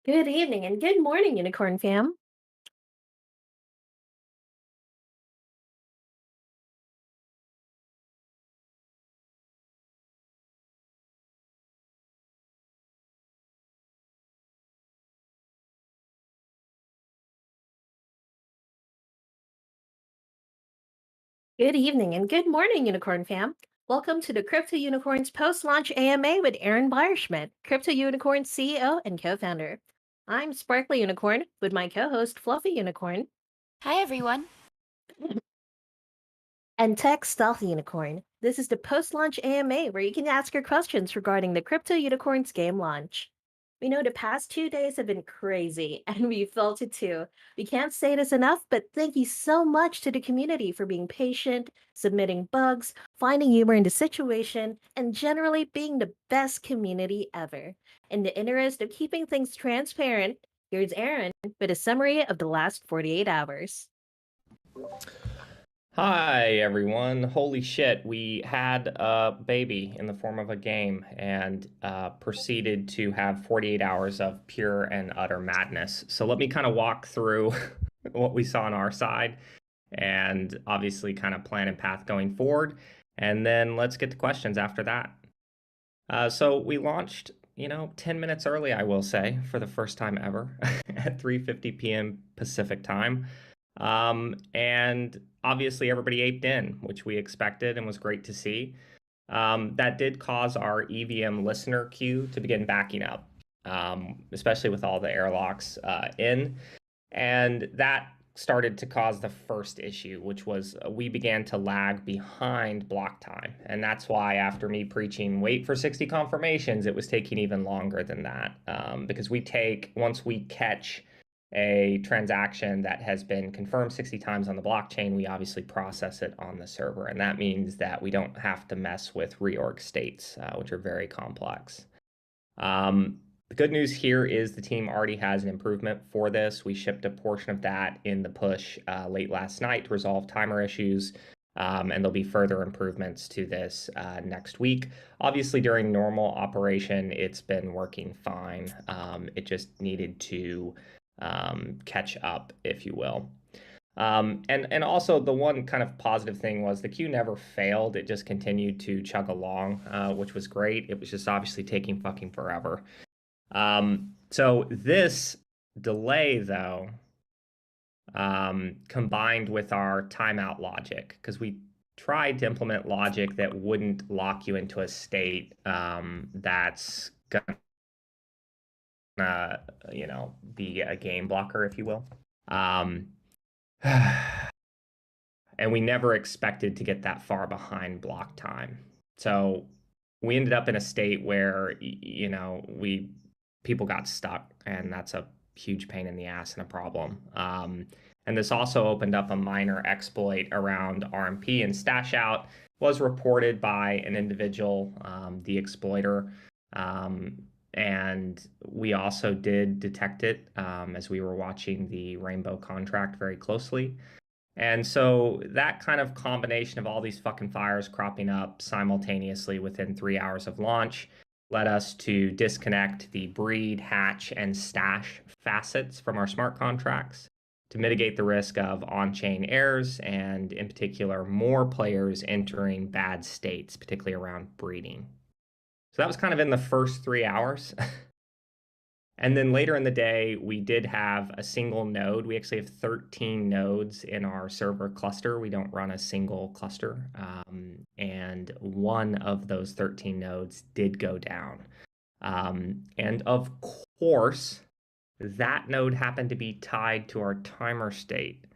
Good evening and good morning, Unicorn fam. Good evening and good morning, Unicorn fam. Welcome to the Crypto Unicorns post-launch AMA with Aron Beierschmitt, Crypto Unicorn CEO and co-founder. I'm Sparkly Unicorn with my co-host Fluffy Unicorn Hi, everyone. and Tech Stealthy Unicorn. This is the post-launch AMA where you can ask your questions regarding the Crypto Unicorns game launch. We know the past 2 days have been crazy, and we felt it too. We can't say this enough, but thank you so much to the community for being patient, submitting bugs, finding humor in the situation, and generally being the best community ever. In the interest of keeping things transparent, here's Aaron with a summary of the last 48 hours. Hi, everyone. Holy shit, we had a baby in the form of a game and proceeded to have 48 hours of pure and utter madness. So let me kind of walk through what we saw on our side and obviously kind of plan and path going forward. And then let's get to questions after that. So we launched, 10 minutes early, I will say, for the first time ever at 3:50 p.m. Pacific time. And obviously everybody aped in, which we expected and was great to see. That did cause our EVM listener queue to begin backing up, especially with all the airlocks in. And that started to cause the first issue, which was we began to lag behind block time. And that's why, after me preaching wait for 60 confirmations, it was taking even longer than that. Because once we catch a transaction that has been confirmed 60 times on the blockchain, we obviously process it on the server. And that means that we don't have to mess with reorg states, which are very complex. The good news here is the team already has an improvement for this. We shipped a portion of that in the push late last night to resolve timer issues. And there'll be further improvements to this next week. Obviously, during normal operation, it's been working fine. It just needed to catch up, if you will. And also the one kind of positive thing was the queue never failed. It just continued to chug along, which was great. It was just obviously taking fucking forever. So this delay, though, combined with our timeout logic, because we tried to implement logic that wouldn't lock you into a state that's gonna, be a game blocker, if you will. And we never expected to get that far behind block time. So we ended up in a state where, people got stuck, and that's a huge pain in the ass and a problem. And this also opened up a minor exploit around RMP and stash out, was reported by an individual, the exploiter. And we also did detect it as we were watching the Rainbow contract very closely. And so that kind of combination of all these fucking fires cropping up simultaneously within 3 hours of launch led us to disconnect the breed, hatch, and stash facets from our smart contracts to mitigate the risk of on-chain errors and, in particular, more players entering bad states, particularly around breeding. So that was kind of in the first 3 hours. And then later in the day, we did have a single node. We actually have 13 nodes in our server cluster. We don't run a single cluster. And one of those 13 nodes did go down. And of course, that node happened to be tied to our timer state.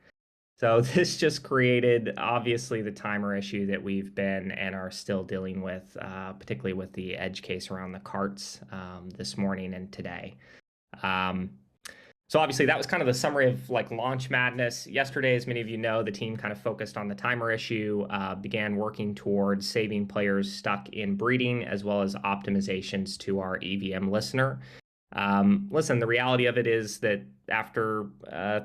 So this just created, obviously, the timer issue that we've been and are still dealing with, particularly with the edge case around the carts this morning and today. So obviously that was kind of the summary of launch madness. Yesterday, as many of you know, the team kind of focused on the timer issue, began working towards saving players stuck in breeding, as well as optimizations to our EVM listener. Listen, the reality of it is that after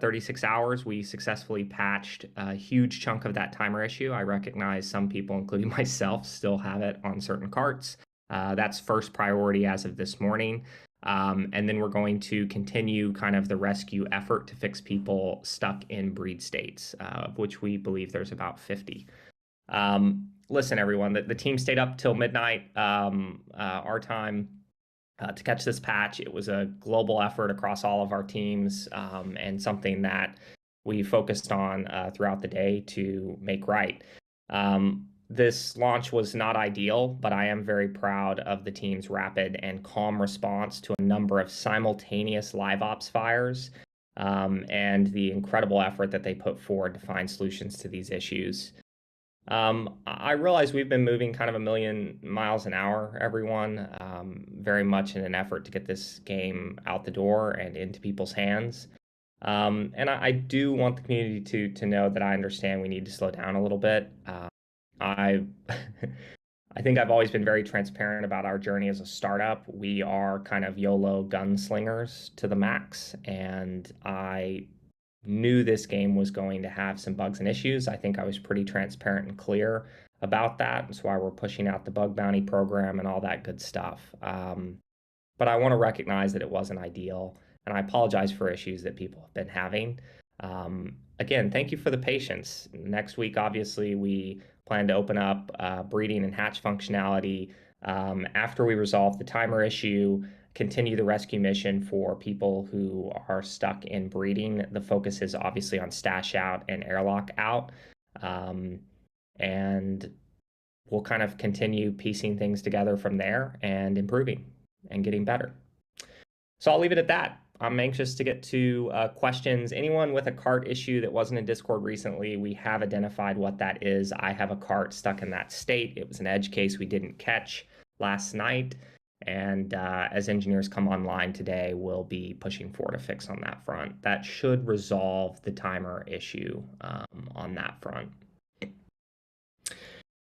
36 hours, we successfully patched a huge chunk of that timer issue. I recognize some people, including myself, still have it on certain carts. That's first priority as of this morning. And then we're going to continue kind of the rescue effort to fix people stuck in breed states, of which we believe there's about 50. Listen, everyone, the team stayed up till midnight our time to catch this patch. It was a global effort across all of our teams, and something that we focused on throughout the day to make right. This launch was not ideal, but I am very proud of the team's rapid and calm response to a number of simultaneous live ops fires, and the incredible effort that they put forward to find solutions to these issues. I realize we've been moving kind of a million miles an hour, everyone, very much in an effort to get this game out the door and into people's hands. And I do want the community to know that I understand we need to slow down a little bit. I I think I've always been very transparent about our journey as a startup. We are kind of YOLO gunslingers to the max, and I knew this game was going to have some bugs and issues. I think I was pretty transparent and clear about that. That's why we're pushing out the bug bounty program and all that good stuff. But I want to recognize that it wasn't ideal, and I apologize for issues that people have been having. Again, thank you for the patience. Next week, obviously, we plan to open up breeding and hatch functionality after we resolve the timer issue, continue the rescue mission for people who are stuck in breeding. The focus is obviously on stash out and airlock out. And we'll kind of continue piecing things together from there and improving and getting better. So I'll leave it at that. I'm anxious to get to questions. Anyone with a cart issue that wasn't in Discord recently, we have identified what that is. I have a cart stuck in that state. It was an edge case we didn't catch last night. And as engineers come online today, we'll be pushing forward a fix on that front. That should resolve the timer issue on that front.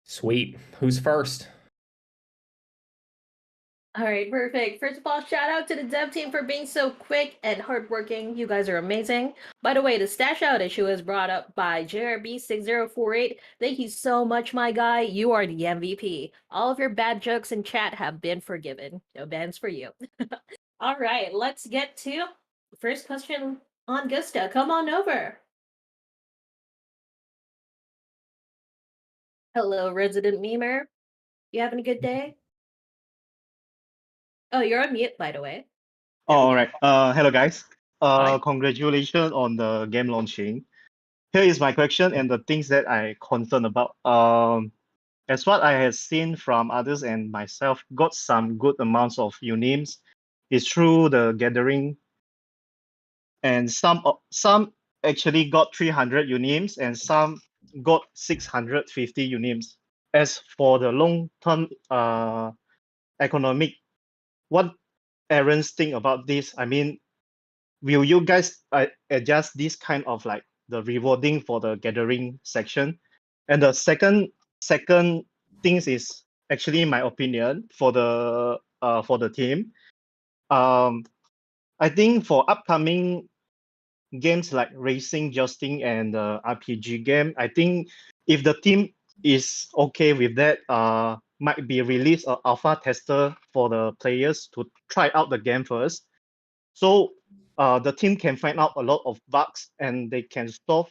Sweet. Who's first? All right, perfect. First of all, shout out to the dev team for being so quick and hardworking. You guys are amazing. By the way, the stash out issue is brought up by JRB6048. Thank you so much, my guy. You are the MVP. All of your bad jokes in chat have been forgiven. No bans for you. All right, let's get to the first question on Gusta. Come on over. Hello, resident memer. You having a good day? Oh, you're on mute, by the way. There we All go. right. Hello, guys. Hi. Congratulations on the game launching. Here is my question and the things that I concerned about. As what I have seen from others and myself, got some good amounts of unimes. It's through the gathering, and some actually got 300 unimes, and some got 650 unimes. As for the long-term economic, what Aaron's think about this? I mean, will you guys adjust this kind of like the rewarding for the gathering section? And the second things is actually my opinion for the team. I think for upcoming games like racing, jousting, and RPG game, I think if the team is okay with that, might be release a alpha tester for the players to try out the game first. So the team can find out a lot of bugs and they can solve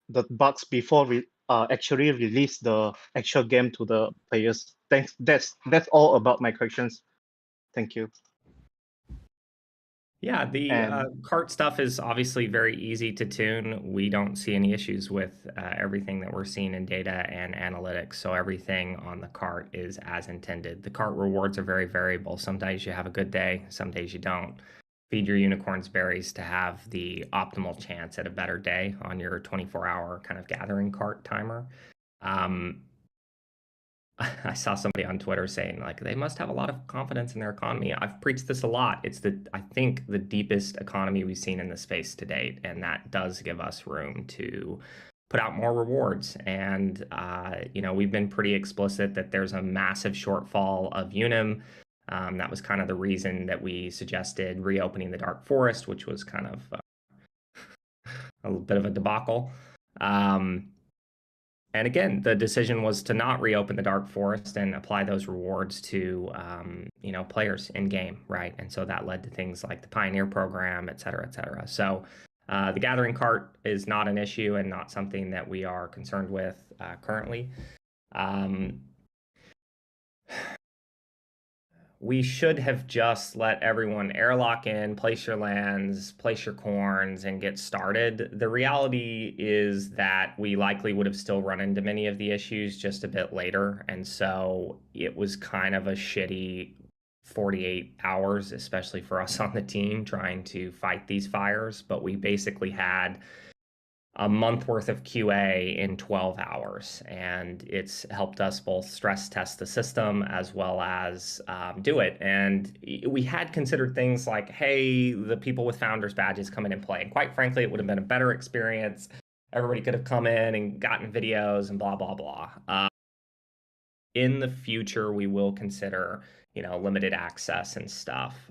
the bugs before actually release the actual game to the players. Thanks. That's all about my questions. Thank you. Yeah, the And cart stuff is obviously very easy to tune. We don't see any issues with everything that we're seeing in data and analytics. So everything on the cart is as intended. The cart rewards are very variable. Some days you have a good day, some days you don't. Feed your unicorns berries to have the optimal chance at a better day on your 24-hour kind of gathering cart timer. I saw somebody on Twitter saying like they must have a lot of confidence in their economy. I've preached this a lot. It's I think the deepest economy we've seen in the space to date, and that does give us room to put out more rewards. And we've been pretty explicit that there's a massive shortfall of Unim. That was kind of the reason that we suggested reopening the Dark Forest, which was kind of a bit of a debacle. And again, the decision was to not reopen the Dark Forest and apply those rewards to players in game, right? And so that led to things like the Pioneer program, et cetera, et cetera. So the gathering cart is not an issue and not something that we are concerned with currently. We should have just let everyone airlock in, place your lands, place your corns, and get started. The reality is that we likely would have still run into many of the issues just a bit later. And so it was kind of a shitty 48 hours, especially for us on the team trying to fight these fires. But we basically had a month worth of QA in 12 hours. And it's helped us both stress test the system as well as do it. And we had considered things like, hey, the people with founders badges come in and play. And quite frankly, it would have been a better experience. Everybody could have come in and gotten videos and blah, blah, blah. In the future, we will consider, limited access and stuff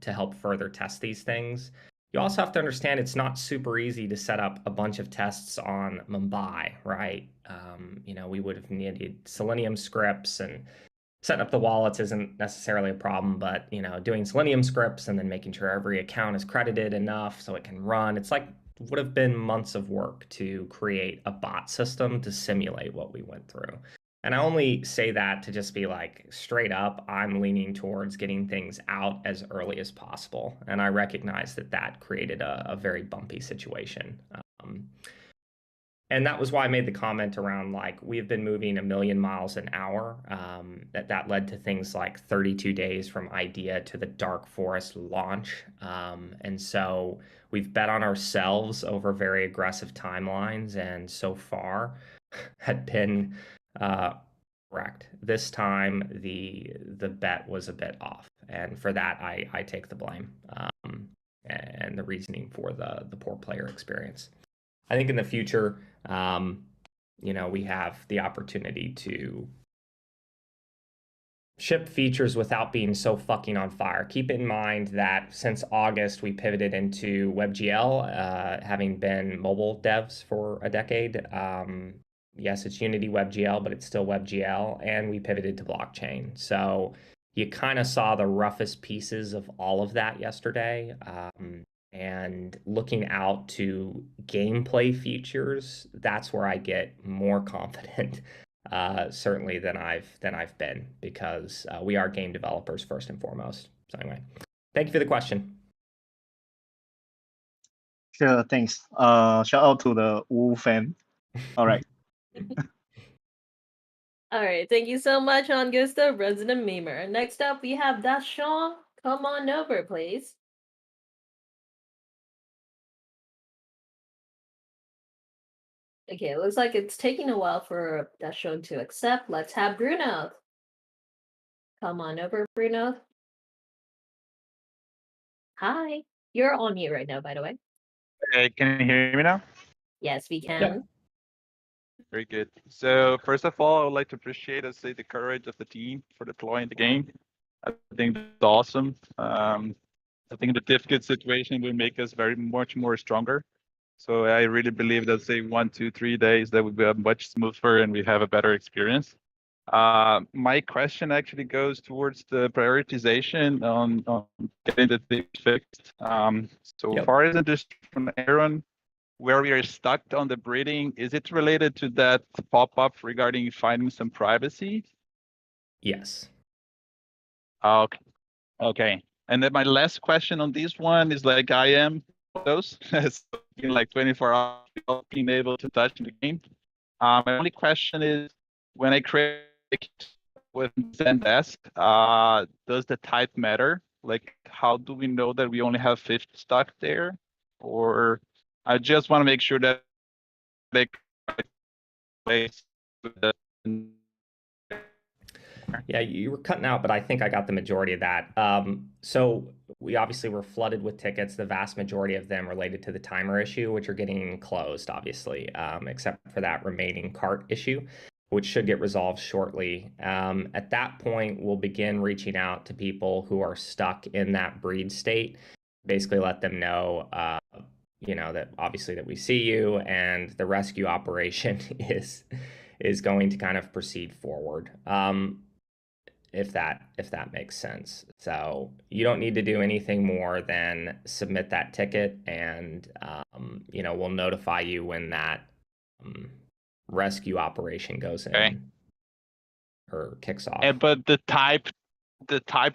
to help further test these things. You also have to understand it's not super easy to set up a bunch of tests on Mumbai, right? We would have needed Selenium scripts, and setting up the wallets isn't necessarily a problem, but doing Selenium scripts and then making sure every account is credited enough so it can run. It's like would have been months of work to create a bot system to simulate what we went through. And I only say that to just be like straight up, I'm leaning towards getting things out as early as possible. And I recognize that that created a very bumpy situation. And that was why I made the comment around like we've been moving 1,000,000 miles an hour. That led to things like 32 days from idea to the Dark Forest launch. And so we've bet on ourselves over very aggressive timelines, and so far had been correct. This time the bet was a bit off, and for that I take the blame and the reasoning for the poor player experience. I think in the future, we have the opportunity to ship features without being so fucking on fire. Keep in mind that since August, we pivoted into WebGL, having been mobile devs for a decade. Yes, it's Unity WebGL, but it's still WebGL, and we pivoted to blockchain. So you kind of saw the roughest pieces of all of that yesterday. And looking out to gameplay features, that's where I get more confident, certainly than I've been, because we are game developers first and foremost. So anyway, thank you for the question. Sure, thanks. Shout out to the Wu fan. All right. All right, thank you so much, Augusta, resident memer. Next up, we have Dashon. Come on over, please. Okay, it looks like it's taking a while for Dashon to accept. Let's have Bruno. Come on over, Bruno. Hi. You're on mute right now, by the way. Can you hear me now? Yes, we can. Yep. Very good. So first of all, I would like to appreciate, the courage of the team for deploying the game. I think that's awesome. I think the difficult situation will make us very much more stronger. So I really believe that, say 1, 2, 3 days, that would be much smoother and we have a better experience. My question actually goes towards the prioritization on getting the thing fixed. So Yep. far as this from Aaron, where we are stuck on the breeding, is it related to that pop-up regarding finding some privacy? Yes. Okay. Okay. And then my last question on this one is like I am those in like 24 hours without being able to touch the game. My only question is when I create with Zendesk, does the type matter? Like how do we know that we only have 50 stock there? Or I just want to make sure that they place the Yeah, you were cutting out, but I think I got the majority of that. So we obviously were flooded with tickets, the vast majority of them related to the timer issue, which are getting closed, obviously, except for that remaining cart issue, which should get resolved shortly. At that point, we'll begin reaching out to people who are stuck in that breed state, basically let them know that obviously that we see you, and the rescue operation is going to kind of proceed forward. If that makes sense. So you don't need to do anything more than submit that ticket, and we'll notify you when that rescue operation goes in or kicks off. But the type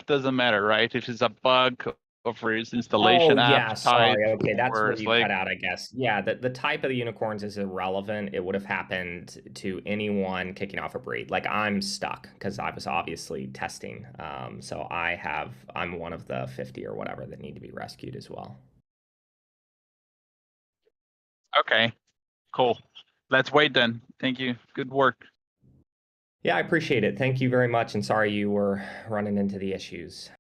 doesn't matter, right? If it's a bug or for its installation app sorry. type, Okay, that's or where it's you cut out, I guess. Yeah, the type of the unicorns is irrelevant. It would have happened to anyone kicking off a breed. Like, I'm stuck because I was obviously testing. So I'm one of the 50 or whatever that need to be rescued as well. Okay, cool. Let's wait then. Thank you. Good work. Yeah, I appreciate it. Thank you very much, and sorry you were running into the issues.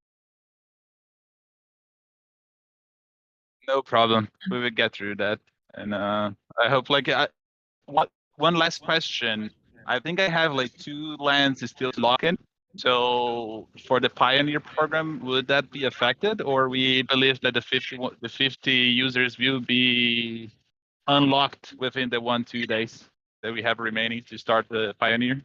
No problem. We will get through that. And I hope one last question. I think I have like 2 lands still to lock in. So for the Pioneer program, would that be affected, or we believe that the 50 users will be unlocked within the 1-2 days that we have remaining to start the Pioneer?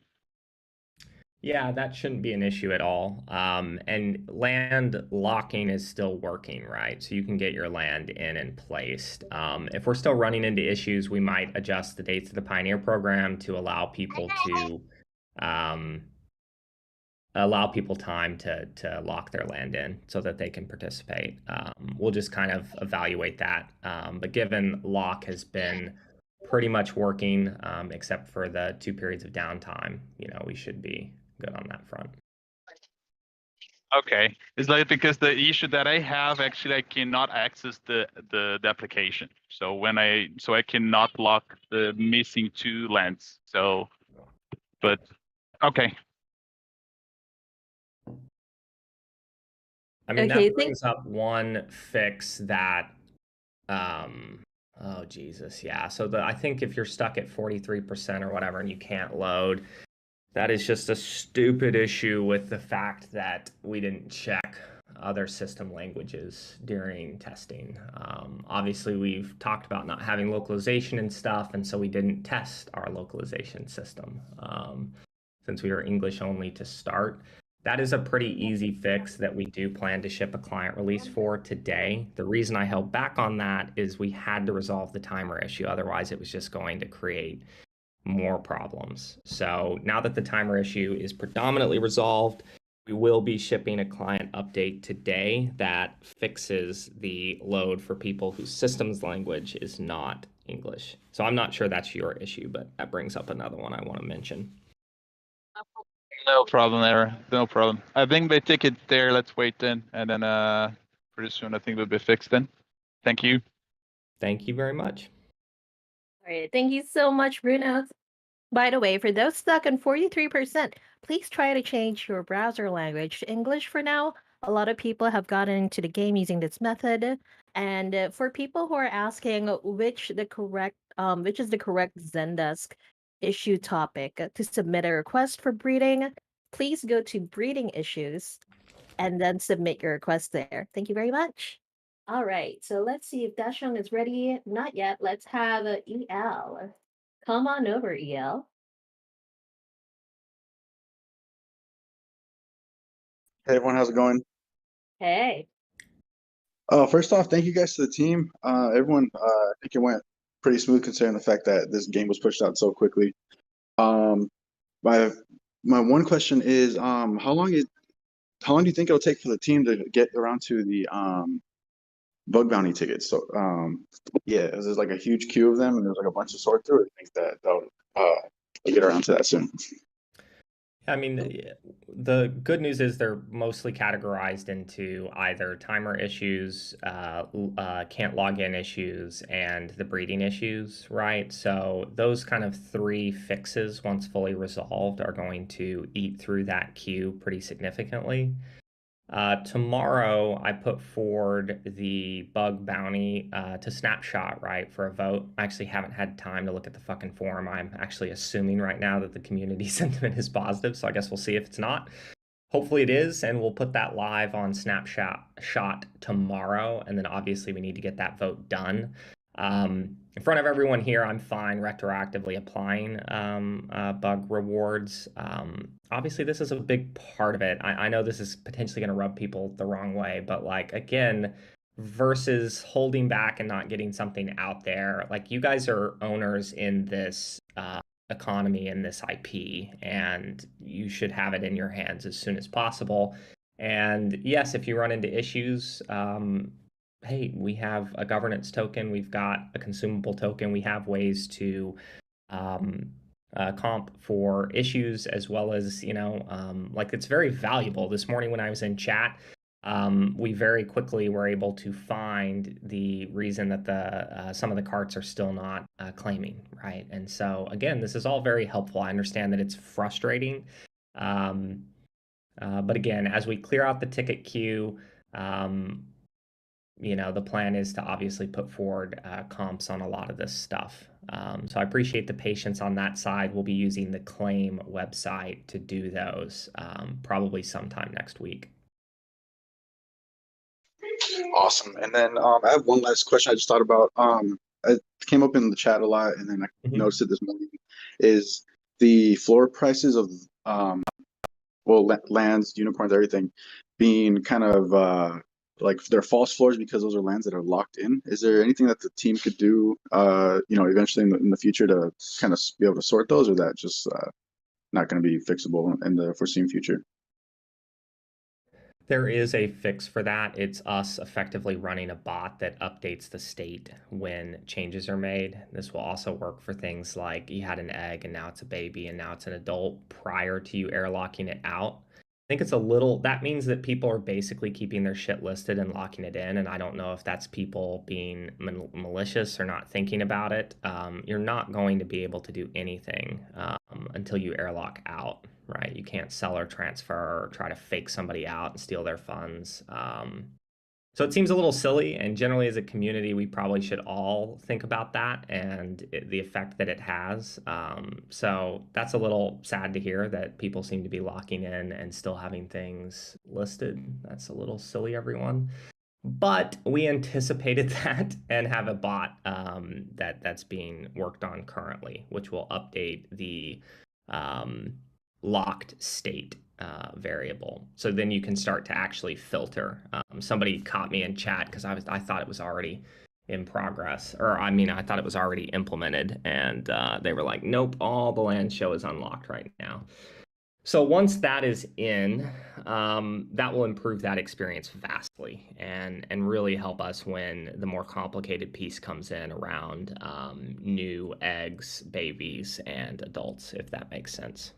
Yeah, that shouldn't be an issue at all. And land locking is still working, right? So you can get your land in and placed. If we're still running into issues, we might adjust the dates of the Pioneer program to allow people time to lock their land in so that they can participate. We'll just kind of evaluate that. But given lock has been pretty much working, except for the 2 periods of downtime, we should be good on that front. Okay, it's like because the issue that I have, actually I cannot access the application. So I cannot lock the missing 2 lands. So, but okay. I mean, Okay, that brings up one fix that, oh Jesus, yeah. So I think if you're stuck at 43% or whatever and you can't load, that is just a stupid issue with the fact that we didn't check other system languages during testing. Obviously, we've talked about not having localization and stuff, and so we didn't test our localization system since we were English only to start. That is a pretty easy fix that we do plan to ship a client release for today. The reason I held back on that is we had to resolve the timer issue. Otherwise, it was just going to create more problems. So now that the timer issue is predominantly resolved, we will be shipping a client update today that fixes the load for people whose systems language is not English. So I'm not sure that's your issue, but that brings up another one I want to mention. No problem there. No problem. I think they take it there. Let's wait then, and then pretty soon I think it'll be fixed then. Thank you. Thank you very much. All right, thank you so much, Bruno. By the way, for those stuck on 43%, please try to change your browser language to English for now. A lot of people have gotten into the game using this method. And for people who are asking which is the correct Zendesk issue topic to submit a request for breeding, please go to breeding issues and then submit your request there. Thank you very much. All right, so let's see if Dashung is ready. Not yet. Let's have EL. Come on over, EL. Hey everyone, how's it going? Hey. First off, thank you guys to the team. Everyone, I think it went pretty smooth considering the fact that this game was pushed out so quickly. My one question is, how long do you think it'll take for the team to get around to the bug bounty tickets? So, yeah, there's like a huge queue of them, and there's like a bunch to sort through. I think that they'll get around to that soon. I mean, the good news is they're mostly categorized into either timer issues, can't log in issues, and the breeding issues, right? So those kind of 3 fixes, once fully resolved, are going to eat through that queue pretty significantly. Tomorrow, I put forward the bug bounty to Snapshot, right, for a vote. I actually haven't had time to look at the fucking forum. I'm actually assuming right now that the community sentiment is positive, so I guess we'll see if it's not. Hopefully it is, and we'll put that live on Snapshot tomorrow, and then obviously we need to get that vote done. In front of everyone here, I'm fine retroactively applying bug rewards. Obviously, this is a big part of it. I know this is potentially going to rub people the wrong way, but like again, versus holding back and not getting something out there, like you guys are owners in this economy and this IP, and you should have it in your hands as soon as possible. And yes, if you run into issues, hey, we have a governance token, we've got a consumable token, we have ways to um, comp for issues as well as, like it's very valuable. This morning when I was in chat, we very quickly were able to find the reason that the some of the carts are still not claiming, right? And so again, this is all very helpful. I understand that it's frustrating. Um, but again, as we clear out the ticket queue, the plan is to obviously put forward comps on a lot of this stuff. So I appreciate the patience on that side. We'll be using the claim website to do those probably sometime next week. Awesome. And then I have one last question I just thought about. It came up in the chat a lot, and then I noticed it this morning. Is the floor prices of lands, unicorns, everything being kind of like they're false floors because those are lands that are locked in? Is there anything that the team could do, eventually in the future to kind of be able to sort those, or that just not going to be fixable in the foreseen future? There is a fix for that. It's us effectively running a bot that updates the state when changes are made. This will also work for things like you had an egg and now it's a baby and now it's an adult prior to you airlocking it out. I think that means that people are basically keeping their shit listed and locking it in. And I don't know if that's people being malicious or not thinking about it. You're not going to be able to do anything until you airlock out, right? You can't sell or transfer or try to fake somebody out and steal their funds. So it seems a little silly, and generally as a community, we probably should all think about that and the effect that it has. So that's a little sad to hear that people seem to be locking in and still having things listed. That's a little silly, everyone. But we anticipated that and have a bot that's being worked on currently, which will update the locked state variable. So then you can start to actually filter. Somebody caught me in chat because I thought it was already in progress, or I mean, I thought it was already implemented, and they were like, "Nope, all the land show is unlocked right now." So once that is in, that will improve that experience vastly and really help us when the more complicated piece comes in around new eggs, babies, and adults, if that makes sense.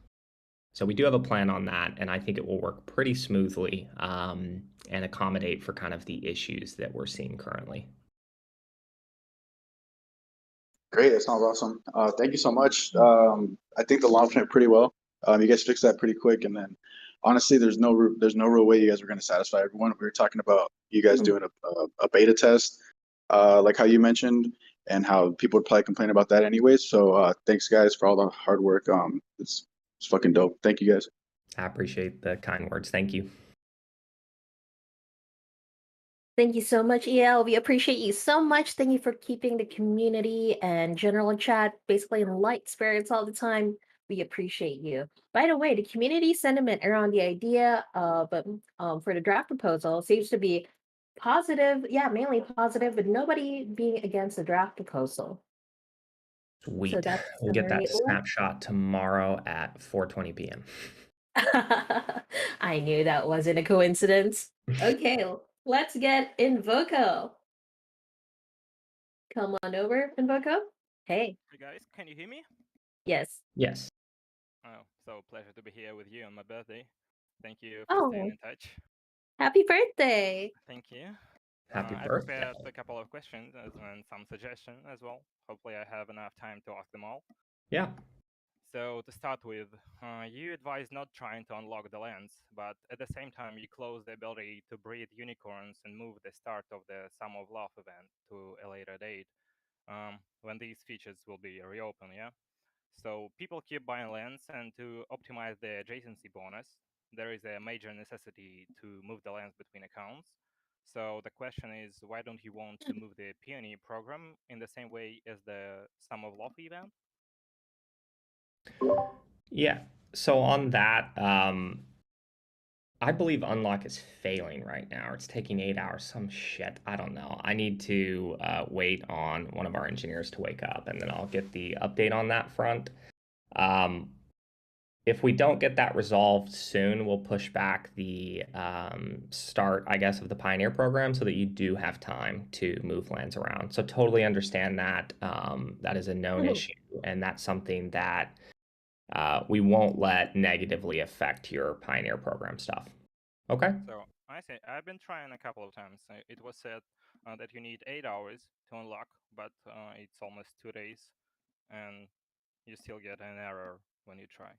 So we do have a plan on that, and I think it will work pretty smoothly and accommodate for kind of the issues that we're seeing currently. Great, that sounds awesome. Thank you so much. I think the launch went pretty well. You guys fixed that pretty quick, and then honestly, there's no real way you guys were going to satisfy everyone. We were talking about you guys doing a beta test, like how you mentioned, and how people would probably complain about that anyways. So thanks guys for all the hard work. It's fucking dope. Thank you guys. I appreciate the kind words. Thank you. Thank you so much, EL. We appreciate you so much. Thank you for keeping the community and general chat basically in light spirits all the time. We appreciate you. By the way, the community sentiment around the idea of for the draft proposal seems to be positive. Yeah, mainly positive, but nobody being against the draft proposal. Sweet. So that's We'll get that very snapshot tomorrow at 4:20 p.m. I knew that wasn't a coincidence. Okay, let's get Invoco. Come on over, Invoco. Hey. Hey guys, can you hear me? Yes. Yes. Oh, so pleasure to be here with you on my birthday. Thank you for staying Oh, in touch. happy birthday. Thank you. Happy I birthday. prepared a couple of questions and some suggestions as well. Hopefully I have enough time to ask them all. Yeah. So to start with, you advise not trying to unlock the lands, but at the same time you close the ability to breed unicorns and move the start of the Sum of Love event to a later date, when these features will be reopened, yeah? So people keep buying lands, and to optimize the adjacency bonus, there is a major necessity to move the lands between accounts. So the question is, why don't you want to move the Peony program in the same way as the Sum of Love event? Yeah. So on that, I believe Unlock is failing right now. Or it's taking 8 hours. Some shit. I don't know. I need to wait on one of our engineers to wake up, and then I'll get the update on that front. If we don't get that resolved soon, we'll push back the start, I guess, of the Pioneer program so that you do have time to move lands around. So totally understand that. That is a known issue, and that's something that we won't let negatively affect your Pioneer program stuff. Okay? So I say I've been trying a couple of times. It was said that you need 8 hours to unlock, but it's almost 2 days, and you still get an error when you try.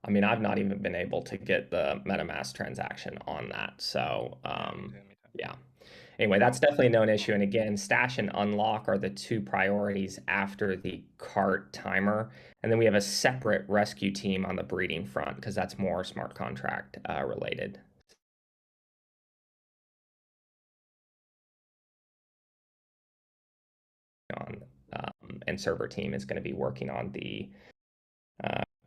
I mean, I've not even been able to get the MetaMask transaction on that. So, Me too. yeah. Anyway, that's definitely a known issue. And again, stash and unlock are the two priorities after the cart timer. And then we have a separate rescue team on the breeding front because that's more smart contract related. And server team is going to be working on the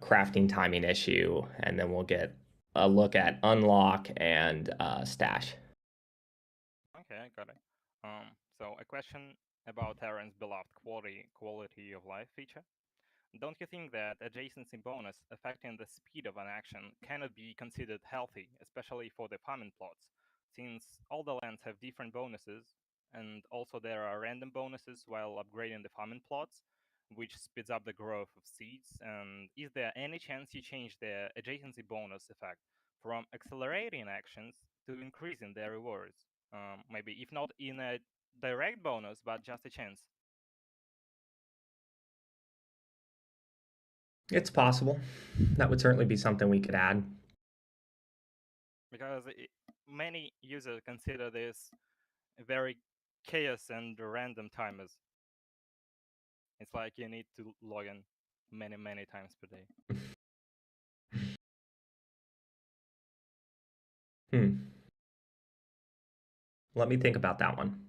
crafting timing issue, and then we'll get a look at unlock and stash. Okay, I got it. So a question about Aron's beloved quality of life feature. Don't you think that adjacency bonus affecting the speed of an action cannot be considered healthy, especially for the farming plots, since all the lands have different bonuses, and also there are random bonuses while upgrading the farming plots, which speeds up the growth of seeds? And is there any chance you change the adjacency bonus effect from accelerating actions to increasing their rewards? Maybe if not in a direct bonus, but just a chance. It's possible. That would certainly be something we could add. Because many users consider this very chaos and random timers. It's like you need to log in many times per day. Let me think about that one.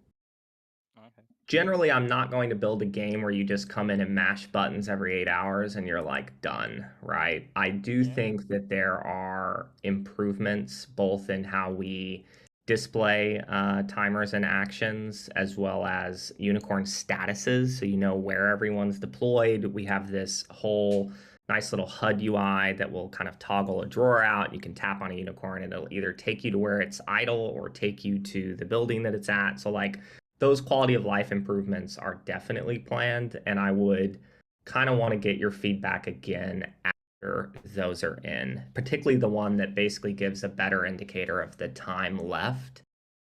Okay. Generally, I'm not going to build a game where you just come in and mash buttons every 8 hours and you're like done, right? I do think that there are improvements both in how we display timers and actions as well as unicorn statuses, so you know where everyone's deployed. We have this whole nice little HUD UI that will kind of toggle a drawer out. You can tap on a unicorn and it'll either take you to where it's idle or take you to the building that it's at. So like those quality of life improvements are definitely planned, and I would kind of want to get your feedback again after those are in, particularly the one that basically gives a better indicator of the time left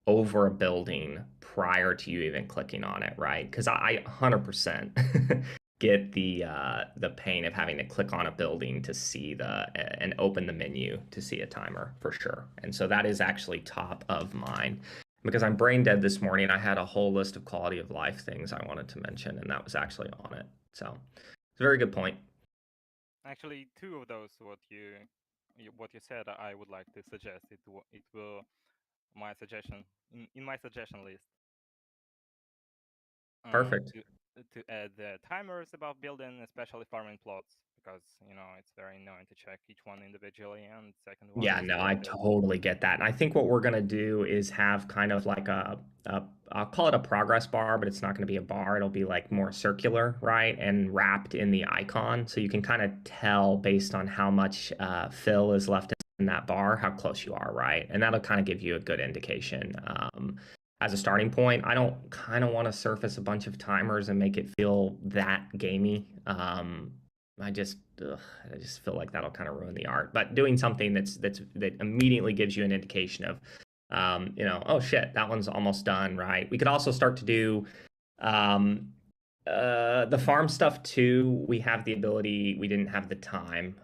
over a building prior to you even clicking on it, right? Because I 100% get the pain of having to click on a building to see and open the menu to see a timer for sure. And so that is actually top of mind. Because I'm brain dead this morning, I had a whole list of quality of life things I wanted to mention, and that was actually on it. So it's a very good point. Actually, two of those what you said, I would like to suggest. It will my suggestion in my suggestion list. Perfect. To add the timers about building, especially farming plots, because it's very annoying to check each one individually, and second one. Yeah, no, I totally get that. And I think what we're gonna do is have kind of like I'll call it a progress bar, but it's not gonna be a bar. It'll be like more circular, right? And wrapped in the icon. So you can kind of tell based on how much fill is left in that bar, how close you are, right? And that'll kind of give you a good indication. As a starting point, I don't kind of want to surface a bunch of timers and make it feel that gamey. I just feel like that'll kind of ruin the art. But doing something that immediately gives you an indication of, oh shit, that one's almost done, right? We could also start to do the farm stuff too. We have the ability. We didn't have the time,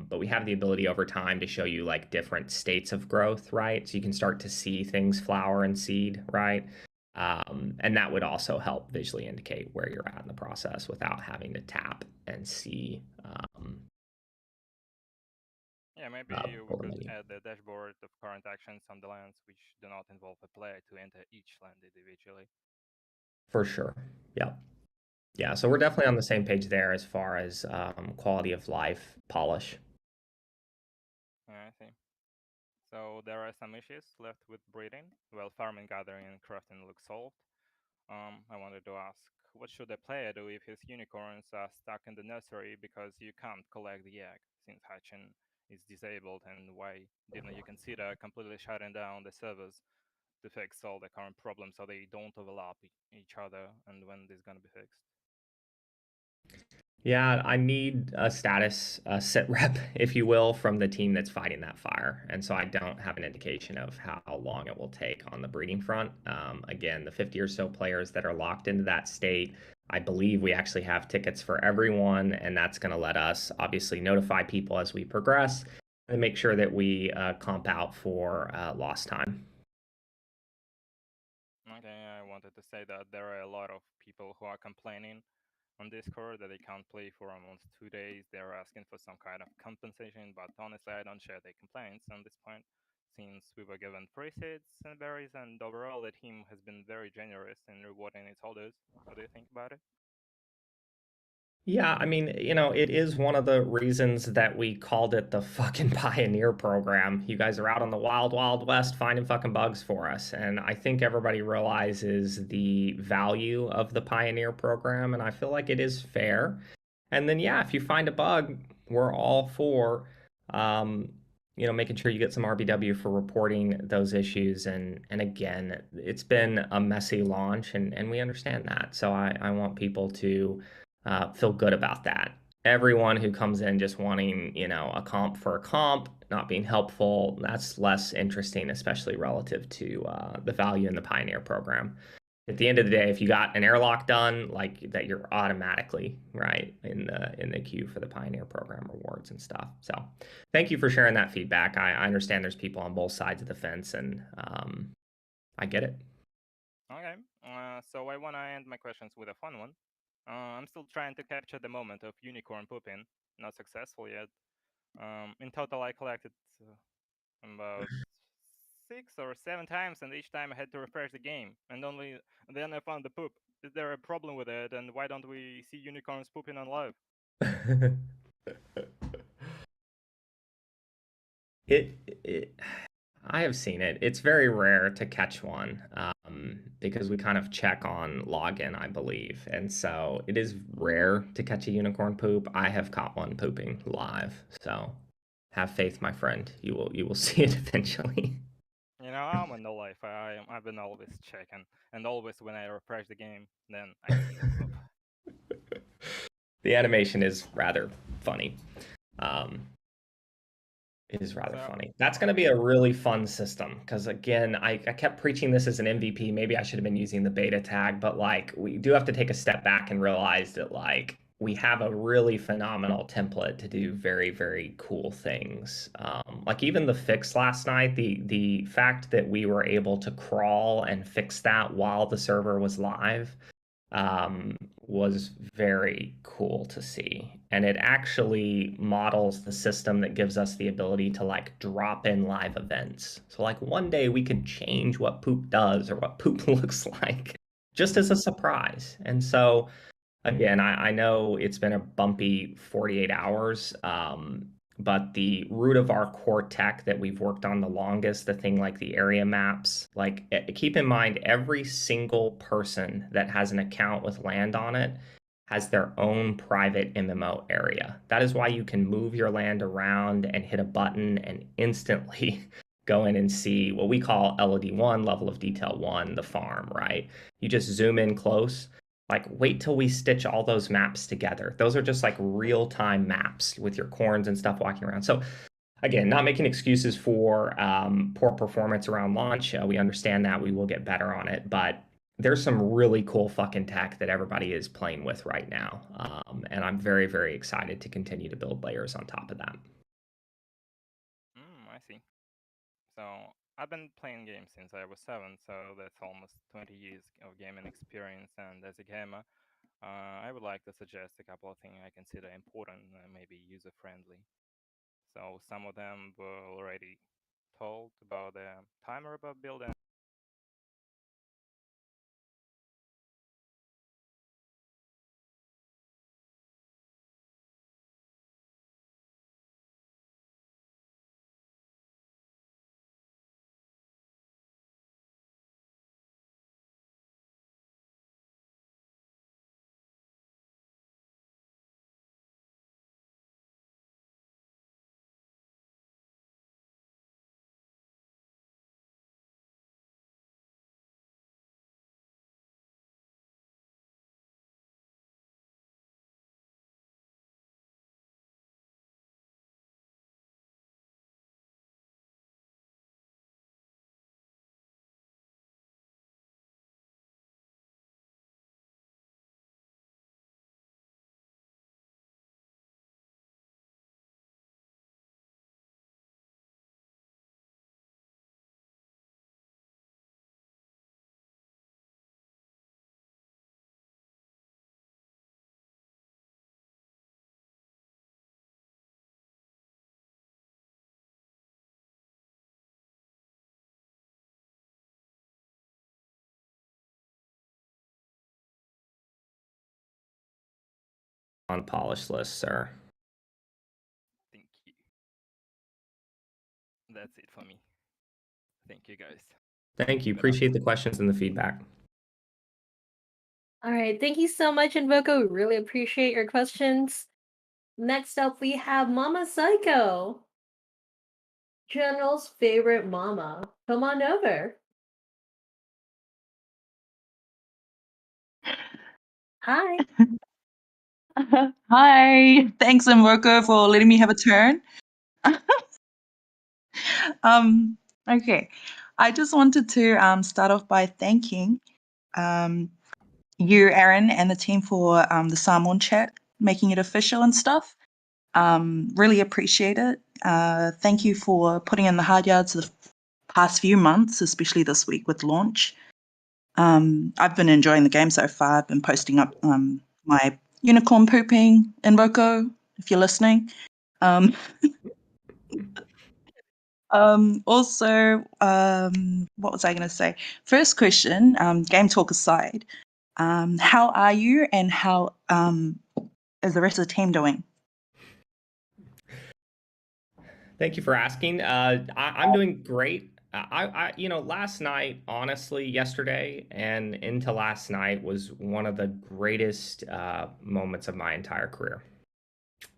but we have the ability over time to show you like different states of growth, right? So you can start to see things flower and seed, right? And that would also help visually indicate where you're at in the process without having to tap and see. Yeah, maybe we pull the could menu. add the dashboard of current actions on the lands which do not involve a player to enter each land individually. For sure. Yeah. Yeah. So we're definitely on the same page there as far as quality of life polish. Yeah, I see. So there are some issues left with breeding. Well, farming, gathering, and crafting look solved. I wanted to ask, what should a player do if his unicorns are stuck in the nursery because you can't collect the egg since hatching is disabled, and why didn't you consider completely shutting down the servers to fix all the current problems so they don't overlap each other, and when this is gonna be fixed? Yeah, I need a status sit rep, if you will, from the team that's fighting that fire. And so I don't have an indication of how long it will take on the breeding front. Again, the 50 or so players that are locked into that state, I believe we actually have tickets for everyone, and that's going to let us obviously notify people as we progress and make sure that we comp out for lost time. Okay, I wanted to say that there are a lot of people who are complaining on Discord that they can't play for almost 2 days. They're asking for some kind of compensation, but honestly, I don't share their complaints on this point, since we were given free seeds and berries, and overall, the team has been very generous in rewarding its holders. What do you think about it? Yeah, I mean, it is one of the reasons that we called it the fucking Pioneer program. You guys are out on the wild, wild west finding fucking bugs for us. And I think everybody realizes the value of the Pioneer program, and I feel like it is fair. And then, yeah, if you find a bug, we're all for, um, making sure you get some RBW for reporting those issues. And again, it's been a messy launch, and we understand that. So I want people to feel good about that. Everyone who comes in just wanting, a comp for a comp, not being helpful, that's less interesting, especially relative to the value in the Pioneer program. At the end of the day, if you got an airlock done, like that, you're automatically right in the queue for the Pioneer program rewards and stuff. So, thank you for sharing that feedback. I understand there's people on both sides of the fence, and I get it. Okay, so I want to end my questions with a fun one. I'm still trying to capture the moment of unicorn pooping, not successful yet. In total, I collected about 6 or 7 times, and each time I had to refresh the game, and only then I found the poop. Is there a problem with it, and why don't we see unicorns pooping on live? it I have seen it. It's very rare to catch one because we kind of check on login, I believe. And so it is rare to catch a unicorn poop. I have caught one pooping live. So have faith, my friend. You will see it eventually. You know, I'm in the life. I've been always checking, and always when I refresh the game, then I see the poop. The animation is rather funny. Um, It is rather So, funny. That's going to be a really fun system because, again, I kept preaching this as an MVP. Maybe I should have been using the beta tag, but like we do have to take a step back and realize that like we have a really phenomenal template to do very, very cool things. Like even the fix last night, the fact that we were able to crawl and fix that while the server was live was very cool to see. And it actually models the system that gives us the ability to like drop in live events. So, like, one day we could change what poop does or what poop looks like just as a surprise. And so, again, I know it's been a bumpy 48 hours, but the root of our core tech that we've worked on the longest, the thing like the area maps, like keep in mind every single person that has an account with land on it has their own private MMO area. That is why you can move your land around and hit a button and instantly go in and see what we call LOD1, level of detail 1, the farm, right? You just zoom in close, like wait till we stitch all those maps together. Those are just like real-time maps with your corns and stuff walking around. So again, not making excuses for poor performance around launch. We understand that. We will get better on it, but there's some really cool fucking tech that everybody is playing with right now. And I'm very, very excited to continue to build layers on top of that. I see. So I've been playing games since I was 7, so that's almost 20 years of gaming experience. And as a gamer, I would like to suggest a couple of things I consider important and maybe user friendly. So some of them were already told about the timer about building. On polished list, sir. Thank you. That's it for me. Thank you, guys. Thank you. Appreciate the questions and the feedback. All right, thank you so much, Invoco. We really appreciate your questions. Next up, we have Mama Psycho, General's favorite mama. Come on over. Hi. Hi, thanks, Invoco, for letting me have a turn. Okay, I just wanted to start off by thanking you, Aaron, and the team for the Salmon chat, making it official and stuff. Really appreciate it. Thank you for putting in the hard yards the past few months, especially this week with launch. I've been enjoying the game so far. I've been posting up my unicorn pooping Invoco, if you're listening. Also, what was I going to say? First question, game talk aside, how are you and how is the rest of the team doing? Thank you for asking. I'm doing great. Last night, honestly, yesterday and into last night was one of the greatest moments of my entire career.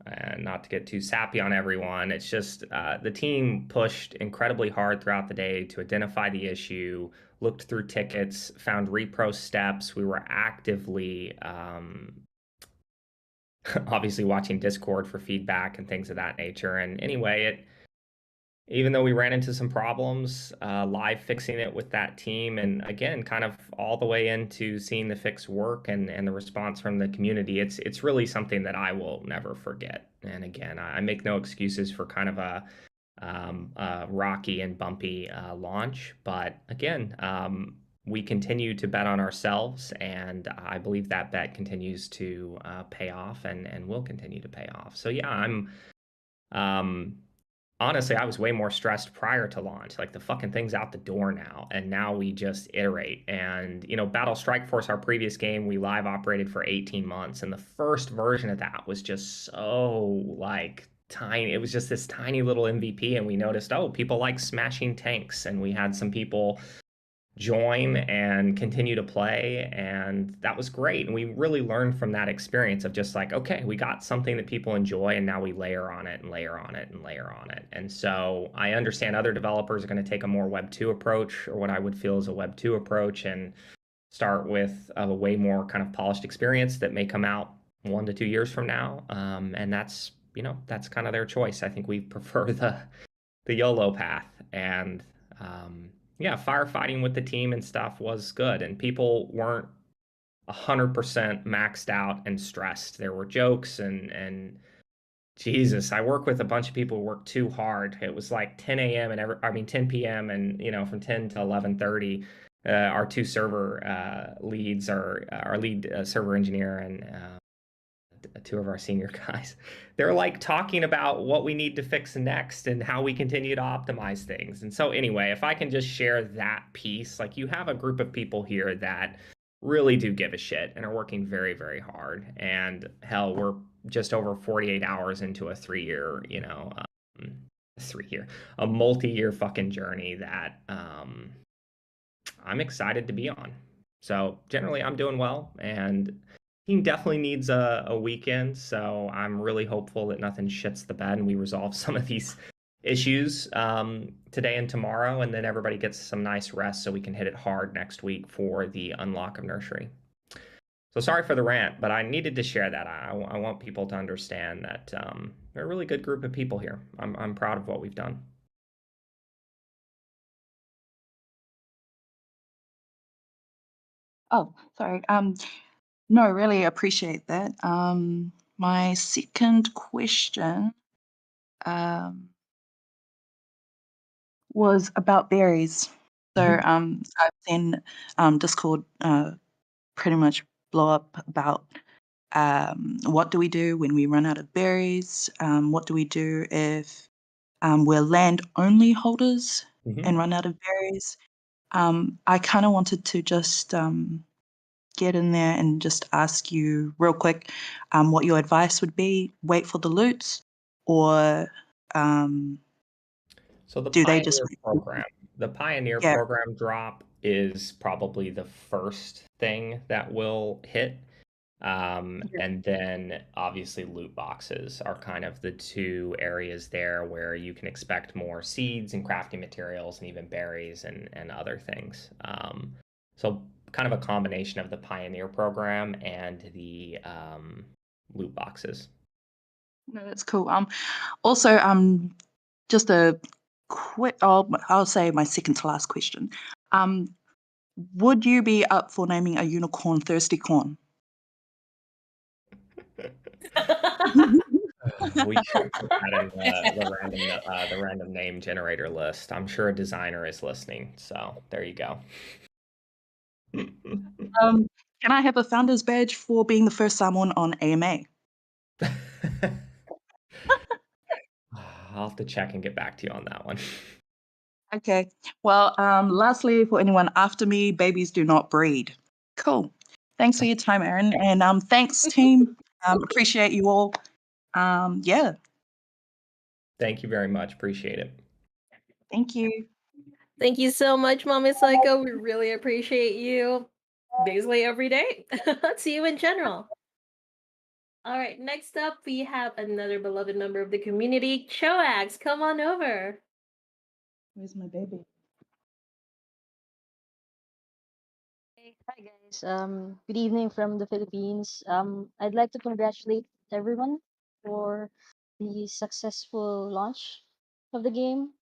And not to get too sappy on everyone, it's just the team pushed incredibly hard throughout the day to identify the issue, looked through tickets, found repro steps. We were actively, obviously, watching Discord for feedback and things of that nature. And anyway, even though we ran into some problems, live fixing it with that team, and again, kind of all the way into seeing the fix work and the response from the community, it's really something that I will never forget. And again, I make no excuses for kind of a rocky and bumpy launch, but again, we continue to bet on ourselves, and I believe that bet continues to pay off and will continue to pay off. So yeah, honestly, I was way more stressed prior to launch. Like the fucking thing's out the door now, and now we just iterate. And Battle Strike Force, our previous game, we live operated for 18 months, and the first version of that was just so like tiny. It was just this tiny little MVP, and we noticed, oh, people like smashing tanks, and we had some people join and continue to play, and that was great. And we really learned from that experience of just like, okay, we got something that people enjoy, and now we layer on it and layer on it and layer on it. And so I understand other developers are going to take a more Web 2 approach, or what I would feel is a Web 2 approach, and start with a way more kind of polished experience that may come out 1 to 2 years from now. And that's kind of their choice. I think we prefer the YOLO path. And yeah, firefighting with the team and stuff was good, and people weren't 100% maxed out and stressed. There were jokes and Jesus, I work with a bunch of people who work too hard. It was like 10 a.m. and 10 p.m. and from 10 to 11:30, our two server leads, our lead server engineer and two of our senior guys. They're like talking about what we need to fix next and how we continue to optimize things. And so anyway, if I can just share that piece, like you have a group of people here that really do give a shit and are working very, very hard. And hell, we're just over 48 hours into a 3-year, a multi-year fucking journey that I'm excited to be on. So generally I'm doing well, and team definitely needs a weekend. So I'm really hopeful that nothing shits the bed and we resolve some of these issues today and tomorrow, and then everybody gets some nice rest so we can hit it hard next week for the unlock of nursery. So sorry for the rant, but I needed to share that. I want people to understand that we're a really good group of people here. I'm proud of what we've done. Oh, sorry. No, really appreciate that. My second question was about berries. So I've seen Discord pretty much blow up about what do we do when we run out of berries? What do we do if we're land only holders and run out of berries? I kind of wanted to just get in there and just ask you real quick what your advice would be. Wait for the loots, or So the do they just Pioneer Yeah. program drop is probably the first thing that will hit. And then obviously loot boxes are kind of the two areas there where you can expect more seeds and crafting materials and even berries and other things. So kind of a combination of the Pioneer program and the loot boxes. No, that's cool. Also, just a quick, I'll say my second to last question. Would you be up for naming a unicorn Thirsty Corn? We should put that in the random name generator list. I'm sure a designer is listening, so there you go. Can I have a founder's badge for being the first Samoan on AMA? I'll have to check and get back to you on that one. Okay. Well, lastly, for anyone after me, babies do not breed. Cool. Thanks for your time, Aron. And thanks, team. Appreciate you all. Yeah. Thank you very much. Appreciate it. Thank you. Thank you so much, Mommy Psycho. We really appreciate you basically every day. See you in general. All right, next up, we have another beloved member of the community, Choax. Come on over. Where's my baby? Hi guys. Good evening from the Philippines. I'd like to congratulate everyone for the successful launch of the game.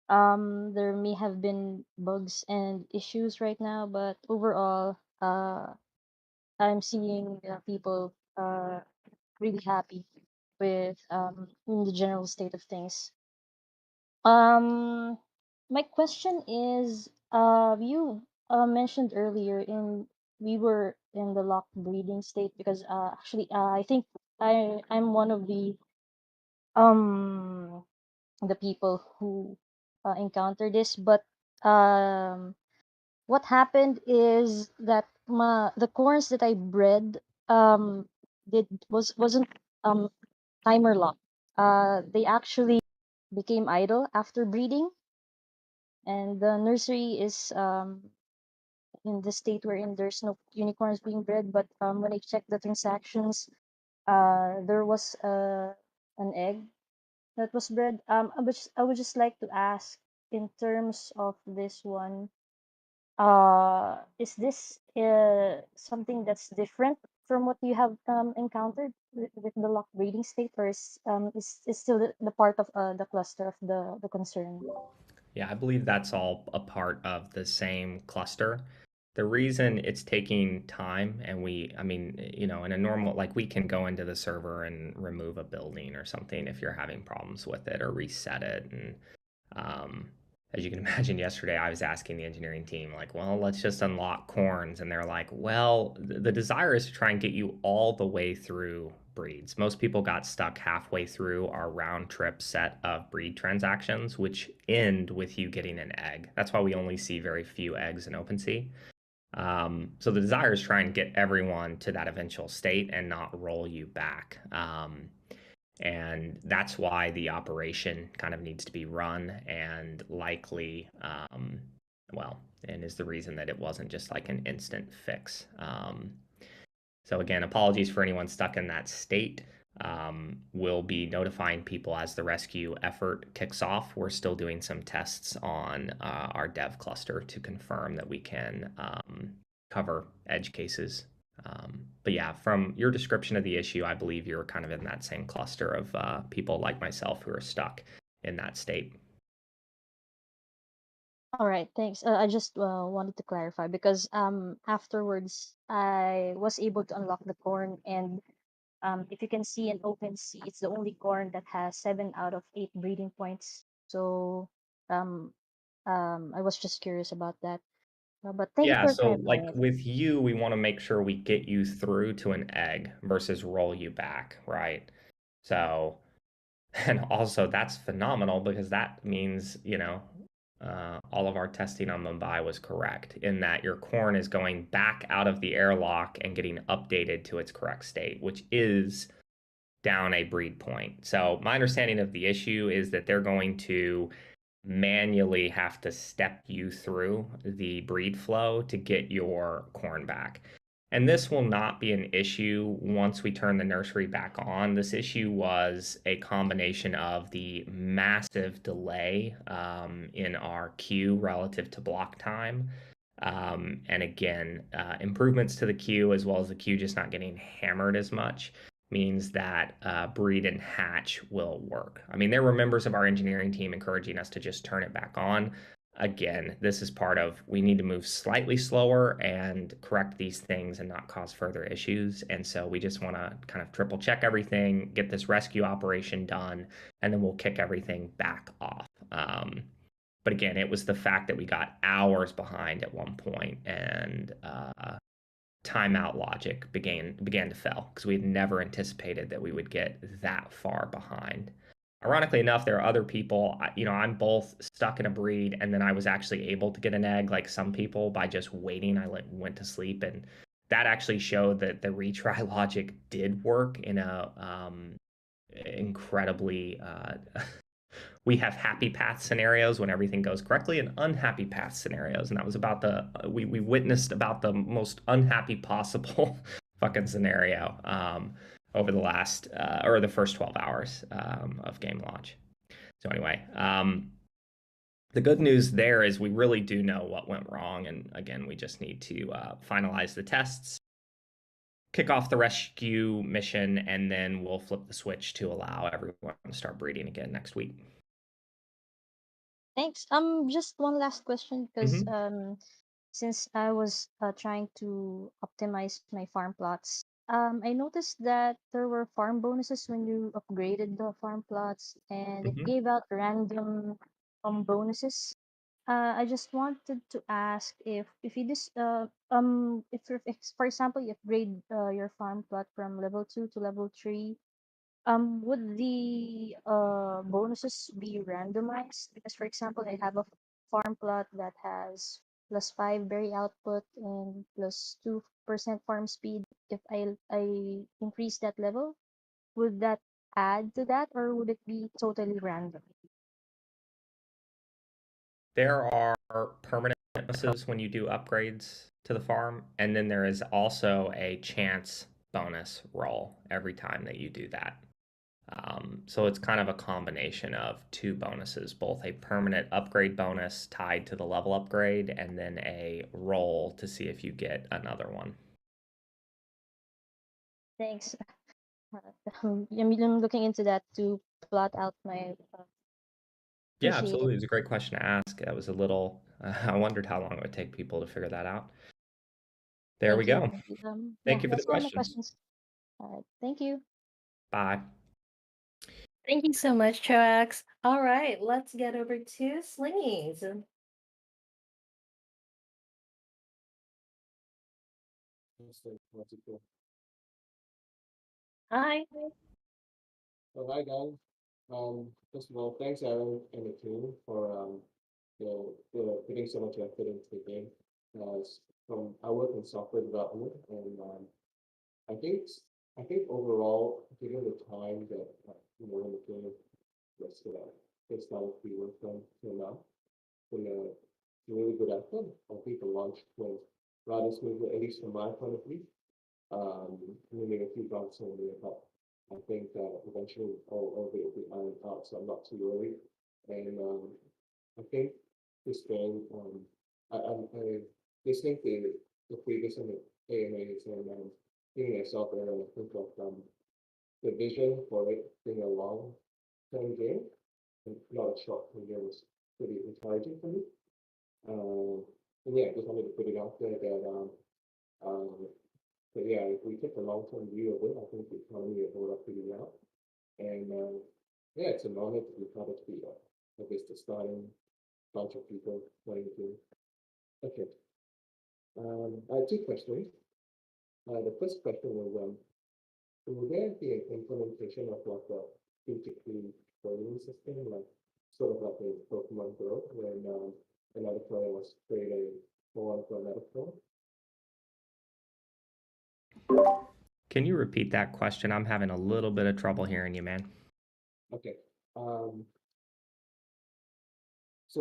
There may have been bugs and issues right now, but overall, I'm seeing people really happy with in the general state of things. Um, my question is, you mentioned earlier we were in the locked breeding state because actually I think I'm one of um the people who encountered this, but um what happened is that the corns that I bred wasn't timer locked. They actually became idle after breeding, and the nursery is in the state wherein there's no unicorns being bred. But when I checked the transactions, there was an egg that was bred. I would just like to ask, in terms of this one, is this something that's different from what you have encountered with the locked breeding state, or is still the part of the cluster of the concern? Yeah, I believe that's all a part of the same cluster. The reason it's taking time, and in a normal, like we can go into the server and remove a building or something if you're having problems with it or reset it. And as you can imagine, yesterday I was asking the engineering team, like, well, let's just unlock corns. And they're like, well, the desire is to try and get you all the way through breeds. Most people got stuck halfway through our round trip set of breed transactions, which end with you getting an egg. That's why we only see very few eggs in OpenSea. So the desire is try and get everyone to that eventual state and not roll you back. And that's why the operation kind of needs to be run and likely, and is the reason that it wasn't just like an instant fix. So again, apologies for anyone stuck in that state. We'll be notifying people as the rescue effort kicks off. We're still doing some tests on our dev cluster to confirm that we can cover edge cases. But yeah, from your description of the issue, I believe you're kind of in that same cluster of people like myself who are stuck in that state. All right, thanks. I just wanted to clarify because afterwards I was able to unlock the corn, and if you can see in OpenSea, it's the only corn that has 7 out of 8 breeding points. So um I was just curious about that. But thank you Yeah, for so clarifying like it. with you, we want to make sure we get you through to an egg versus roll you back, right? So, and also that's phenomenal because that means, all of our testing on Mumbai was correct in that your corn is going back out of the airlock and getting updated to its correct state, which is down a breed point. So my understanding of the issue is that they're going to manually have to step you through the breed flow to get your corn back. And this will not be an issue once we turn the nursery back on. This issue was a combination of the massive delay in our queue relative to block time. And again, improvements to the queue as well as the queue just not getting hammered as much means that breed and hatch will work. I mean, there were members of our engineering team encouraging us to just turn it back on. Again, this is part of we need to move slightly slower and correct these things and not cause further issues. And so we just want to kind of triple check everything, get this rescue operation done, and then we'll kick everything back off. But again, it was the fact that we got hours behind at one point and timeout logic began to fail because we had never anticipated that we would get that far behind. Ironically enough, there are other people, I'm both stuck in a breed and then I was actually able to get an egg like some people by just waiting. I went to sleep, and that actually showed that the retry logic did work in a incredibly we have happy path scenarios when everything goes correctly and unhappy path scenarios. And that was about we witnessed about the most unhappy possible fucking scenario over the last, or the first 12 hours of game launch. So anyway, the good news there is we really do know what went wrong. And again, we just need to finalize the tests, kick off the rescue mission, and then we'll flip the switch to allow everyone to start breeding again next week. Thanks. Just one last question because since I was trying to optimize my farm plots, I noticed that there were farm bonuses when you upgraded the farm plots, and it gave out random bonuses. I just wanted to ask if you just if for example you upgrade your farm plot from level 2 to level 3, would the bonuses be randomized? Because for example, I have a farm plot that has +5 berry output and +2% farm speed. If I increase that level, would that add to that, or would it be totally random? There are permanent bonuses when you do upgrades to the farm, and then there is also a chance bonus roll every time that you do that. So it's kind of a combination of two bonuses, both a permanent upgrade bonus tied to the level upgrade and then a roll to see if you get another one. Thanks. I'm looking into that to plot out my. Yeah, Appreciate absolutely. it. It was a great question to ask. That was a little, I wondered how long it would take people to figure that out. There we go. Thank you. Thank Yeah, you for the that's all my questions. questions. All right. Thank you. Bye. Thank you so much, Troax. All right, let's get over to Slingies. Hi. So hi guys. First of all, thanks Aaron and the team for putting so much effort into the game. From I work in software development, and I think I think overall, given the time that when the game was they started to be worked on till now, been a really good effort. I think the launch went rather smoothly, at least from my point of view. Maybe a few bumps on the way, but I think that eventually all will be ironed out, so I'm not too worried. And I think this game, I listening to the previous AMAs and thinking myself there, and I think of the vision for it being a long-term game, and not a short-term game, was pretty encouraging for me. And yeah, just wanted to put it out there that um, but yeah, if we take a long-term view of it, I think the economy will hold up pretty well. And yeah, it's an honor to be part of I guess the starting bunch of people playing the game. Okay. I have two questions. The first question was, will there be an implementation of like a two-to-three training system, like sort of like a Pokemon Go, when another player was trading for another player? Can you repeat that question? I'm having a little bit of trouble hearing you, man. Okay. So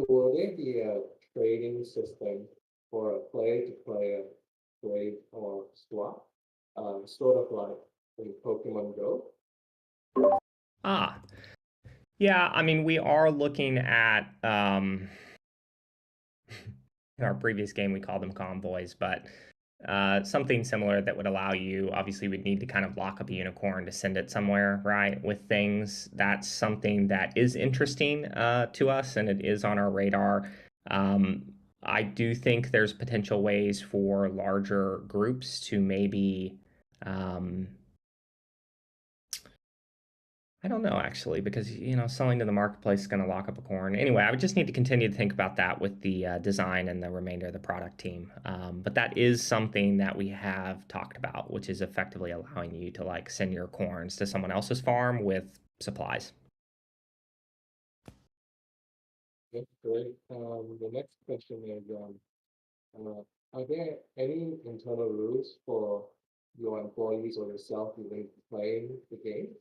will there be a trading system for a player-to-player trade or swap, sort of like in Pokemon Go? Ah, yeah, I mean, we are looking at, in our previous game, we called them convoys, but something similar that would allow you, obviously, we'd need to kind of lock up a unicorn to send it somewhere, right? With things, that's something that is interesting to us, and it is on our radar. I do think there's potential ways for larger groups to maybe, I don't know actually, because selling to the marketplace is going to lock up a corn. Anyway, I would just need to continue to think about that with the design and the remainder of the product team. But that is something that we have talked about, which is effectively allowing you to like send your corns to someone else's farm with supplies. That's great. The next question is, are there any internal rules for your employees or yourself even playing the game?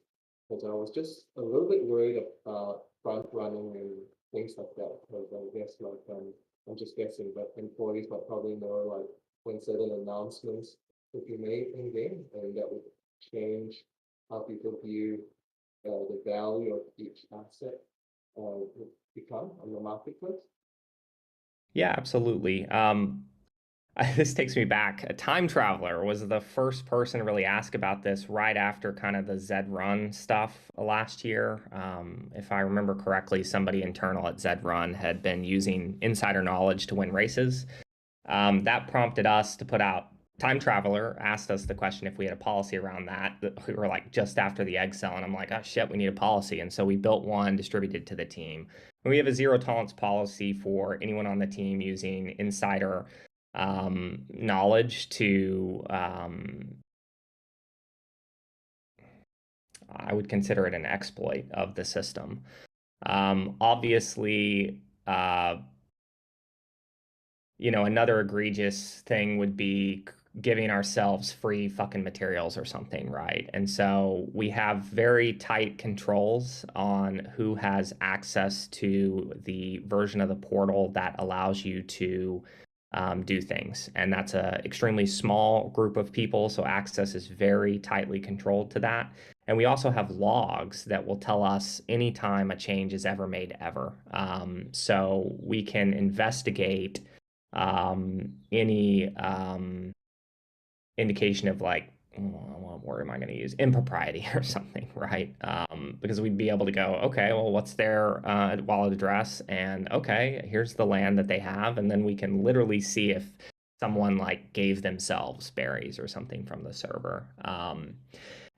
Because I was just a little bit worried about front running and things like that. Because I guess like I'm just guessing, but employees might probably know like when certain announcements would be made in game, and that would change how people view the value of each asset would become on the marketplace. Yeah, absolutely. This takes me back. A time traveler was the first person to really ask about this right after kind of the Zed Run stuff last year. If I remember correctly, somebody internal at Zed Run had been using insider knowledge to win races. That prompted us to put out. Time Traveler asked us the question if we had a policy around that. We were like just after the egg cell, and I'm like, oh shit, we need a policy. And so we built one, distributed to the team. And we have a zero tolerance policy for anyone on the team using insider knowledge to, I would consider it an exploit of the system. Obviously, another egregious thing would be giving ourselves free fucking materials or something, right? And so we have very tight controls on who has access to the version of the portal that allows you to do things. And that's a extremely small group of people, so access is very tightly controlled to that. And we also have logs that will tell us anytime a change is ever made ever. So we can investigate any indication of like, what word am I going to use? Impropriety or something, right? Because we'd be able to go, okay, well, what's their wallet address? And okay, here's the land that they have. And then we can literally see if someone like gave themselves berries or something from the server.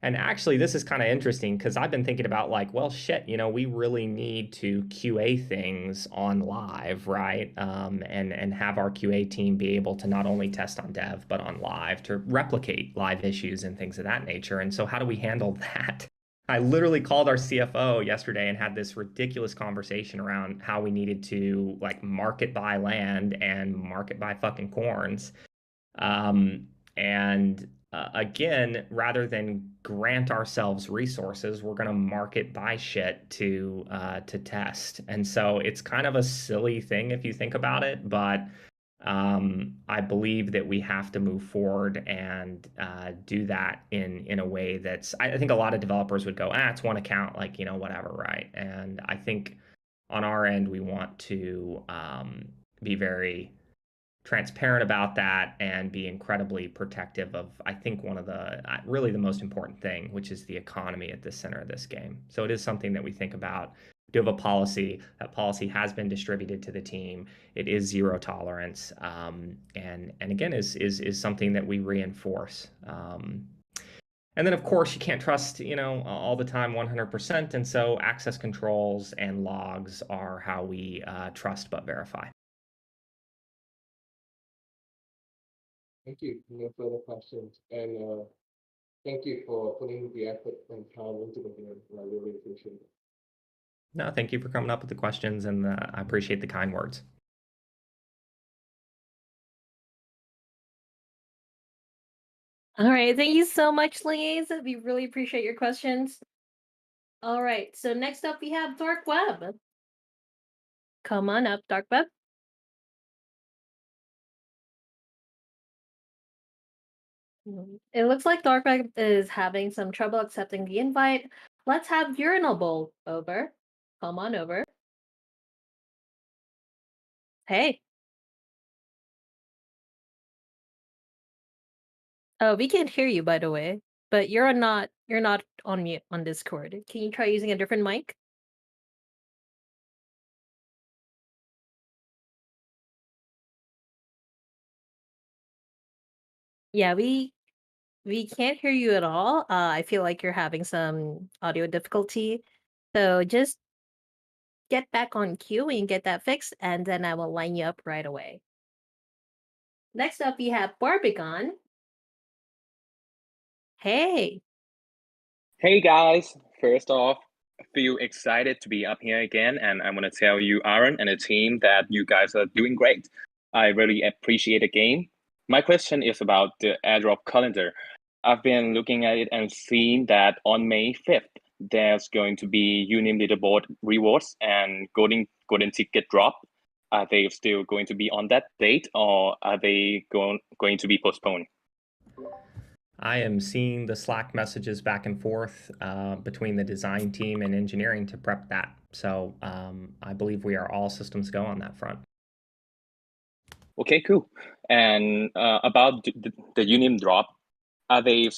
And actually, this is kind of interesting because I've been thinking about like, well, shit, we really need to QA things on live, right? And have our QA team be able to not only test on dev but on live to replicate live issues and things of that nature. And so, how do we handle that? I literally called our CFO yesterday and had this ridiculous conversation around how we needed to like market buy land and market buy fucking corns. And again, rather than grant ourselves resources, we're going to market buy shit to test. And so it's kind of a silly thing if you think about it, but I believe that we have to move forward and do that in a way that's. I think a lot of developers would go, it's one account, like whatever, right? And I think on our end, we want to be very transparent about that and be incredibly protective of, I think, one of the really the most important thing, which is the economy at the center of this game. So it is something that we think about. We do have a policy. That policy has been distributed to the team. It is zero tolerance, and again is something that we reinforce. And then, of course, you can't trust, all the time 100%. And so access controls and logs are how we trust but verify. Thank you. No further questions. And thank you for putting the effort and time into the game. I really appreciate it. No, thank you for coming up with the questions, and I appreciate the kind words. All right, thank you so much, Liz. We really appreciate your questions. All right, so next up we have Dark Web. Come on up, Dark Web. It looks like Dark Web is having some trouble accepting the invite. Let's have Urinal Bowl over. Come on over. Hey. Oh, we can't hear you, by the way. But you're not on mute on Discord. Can you try using a different mic? Yeah, we can't hear you at all. I feel like you're having some audio difficulty. So just get back on queue and get that fixed, and then I will line you up right away. Next up, we have Barbican. Hey. Hey guys, first off, I feel excited to be up here again, and I want to tell you, Aaron and the team, that you guys are doing great. I really appreciate the game. My question is about the airdrop calendar. I've been looking at it and seen that on May 5th, there's going to be Unim leaderboard rewards and golden ticket drop. Are they still going to be on that date, or are they going to be postponed? I am seeing the Slack messages back and forth between the design team and engineering to prep that. So I believe we are all systems go on that front. Okay, cool. And about the Unim drop, are they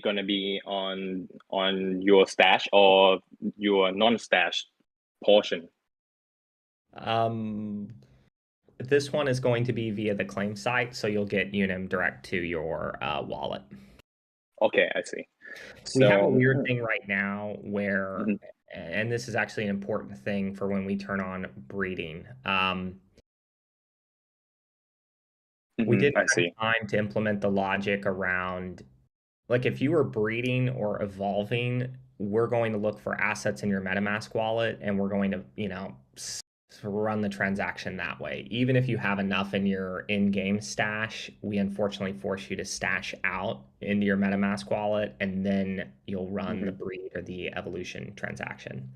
going to be on your stash or your non-stash portion? This one is going to be via the claim site, so you'll get Unim direct to your wallet. Okay, I see. We have a weird thing right now where, and this is actually an important thing for when we turn on breeding. We didn't have time to implement the logic around, like, if you were breeding or evolving, we're going to look for assets in your MetaMask wallet, and we're going to, run the transaction that way. Even if you have enough in your in-game stash, we unfortunately force you to stash out into your MetaMask wallet, and then you'll run the breed or the evolution transaction.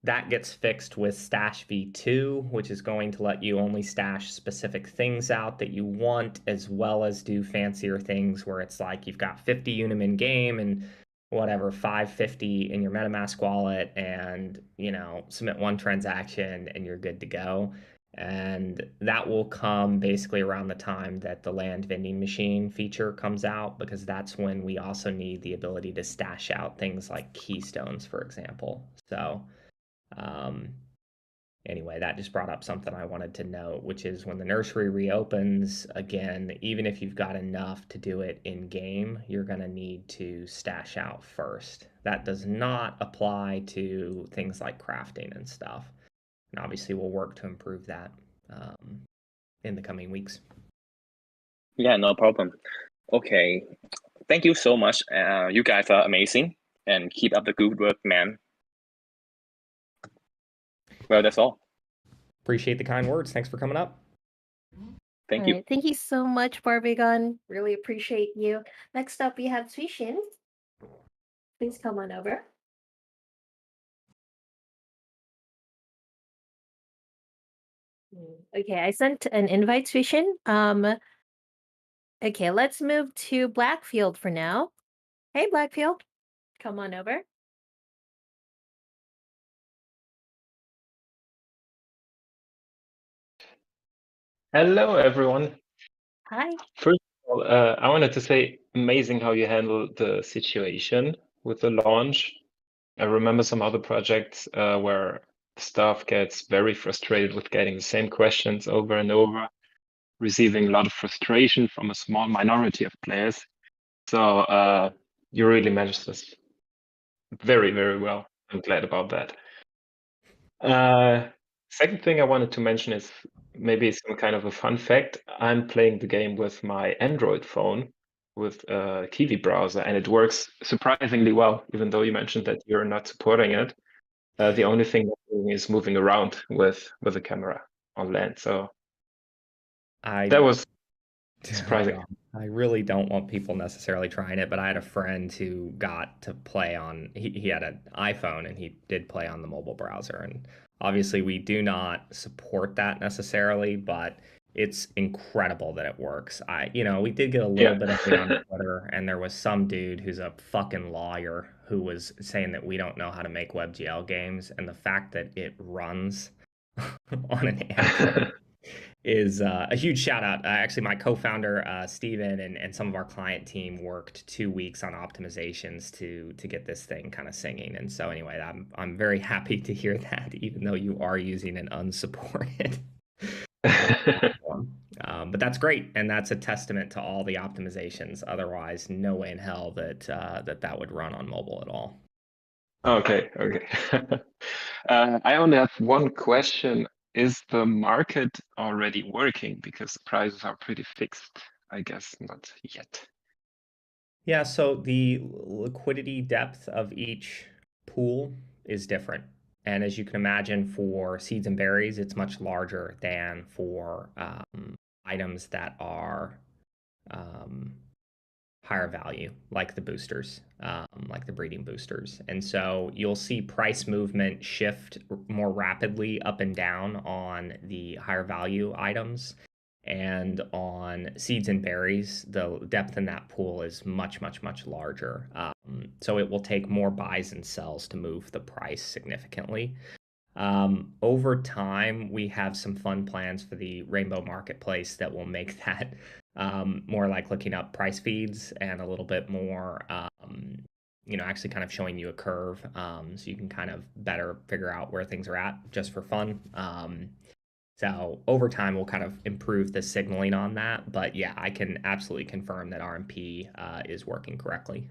That gets fixed with Stash v2, which is going to let you only stash specific things out that you want, as well as do fancier things where it's like you've got 50 Unim in game and whatever, 550 in your MetaMask wallet, and submit one transaction and you're good to go. And that will come basically around the time that the land vending machine feature comes out, because that's when we also need the ability to stash out things like keystones, for example. So anyway, that just brought up something I wanted to note, which is when the nursery reopens, again, even if you've got enough to do it in game, you're going to need to stash out first. That does not apply to things like crafting and stuff. And obviously, we'll work to improve that in the coming weeks. Yeah, no problem. Okay, thank you so much. You guys are amazing, and keep up the good work, man. Well, that's all. Appreciate the kind words. Thanks for coming up. Thank All you. right, thank you so much, Barbigon. Really appreciate you. Next up, we have Suishin. Please come on over. Okay, I sent an invite, Suishin. Okay, let's move to Blackfield for now. Hey, Blackfield, come on over. Hello, everyone. Hi. First of all, I wanted to say amazing how you handled the situation with the launch. I remember some other projects where staff gets very frustrated with getting the same questions over and over, receiving a lot of frustration from a small minority of players. So you really managed this very, very well. I'm glad about that. Second thing I wanted to mention is maybe some kind of a fun fact. I'm playing the game with my Android phone with a Kiwi browser, and it works surprisingly well, even though you mentioned that you're not supporting it. The only thing I'm doing is moving around with the camera on land. So that was surprising. I really don't want people necessarily trying it, but I had a friend who got to play on, he had an iPhone and he did play on the mobile browser. And obviously, we do not support that necessarily, but it's incredible that it works. We did get a little bit of it on Twitter, and there was some dude who's a fucking lawyer who was saying that we don't know how to make WebGL games, and the fact that it runs on an Android is a huge shout out. Actually, my co-founder Steven and some of our client team worked 2 weeks on optimizations to get this thing kind of singing. And so anyway, I'm very happy to hear that, even though you are using an unsupported platform. But that's great, and that's a testament to all the optimizations. Otherwise, no way in hell that that would run on mobile at all. Okay. I only have one question. Is the market already working? Because the prices are pretty fixed, I guess not yet. Yeah, so the liquidity depth of each pool is different. And as you can imagine, for seeds and berries, it's much larger than for items that are higher value, like the boosters, like the breeding boosters. And so you'll see price movement shift more rapidly up and down on the higher value items. And on seeds and berries, the depth in that pool is much, much, much larger. So it will take more buys and sells to move the price significantly. Over time, we have some fun plans for the Rainbow Marketplace that will make that more like looking up price feeds and a little bit more, actually kind of showing you a curve, so you can kind of better figure out where things are at just for fun. So over time, we'll kind of improve the signaling on that. But yeah, I can absolutely confirm that RMP is working correctly.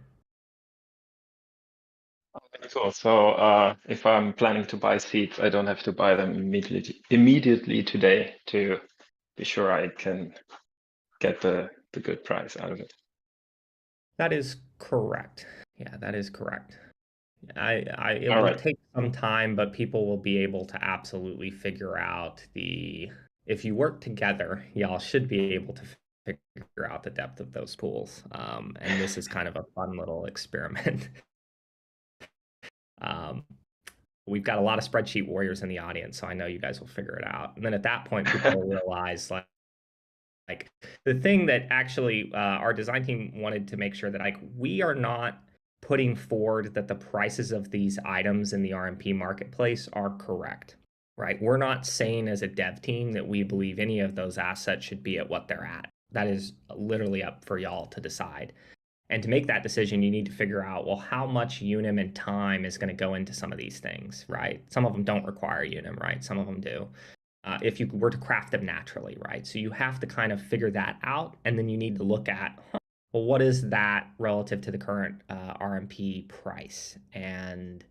Cool. So if I'm planning to buy seeds, I don't have to buy them immediately today to be sure I can get the good price out of it. That is correct. Yeah, that is correct. It All will right. take some time, but people will be able to absolutely figure out if you work together, y'all should be able to figure out the depth of those pools. And this is kind of a fun little experiment. We've got a lot of spreadsheet warriors in the audience, so I know you guys will figure it out. And then at that point, people will realize like the thing that actually our design team wanted to make sure that we are not putting forward that the prices of these items in the RMP marketplace are correct, right? We're not saying as a dev team that we believe any of those assets should be at what they're at. That is literally up for y'all to decide. And to make that decision, you need to figure out, well, how much unim and time is going to go into some of these things, right? Some of them don't require unim, right? Some of them do. If you were to craft them naturally, right? So you have to kind of figure that out, and then you need to look at, well, what is that relative to the current RMP price? And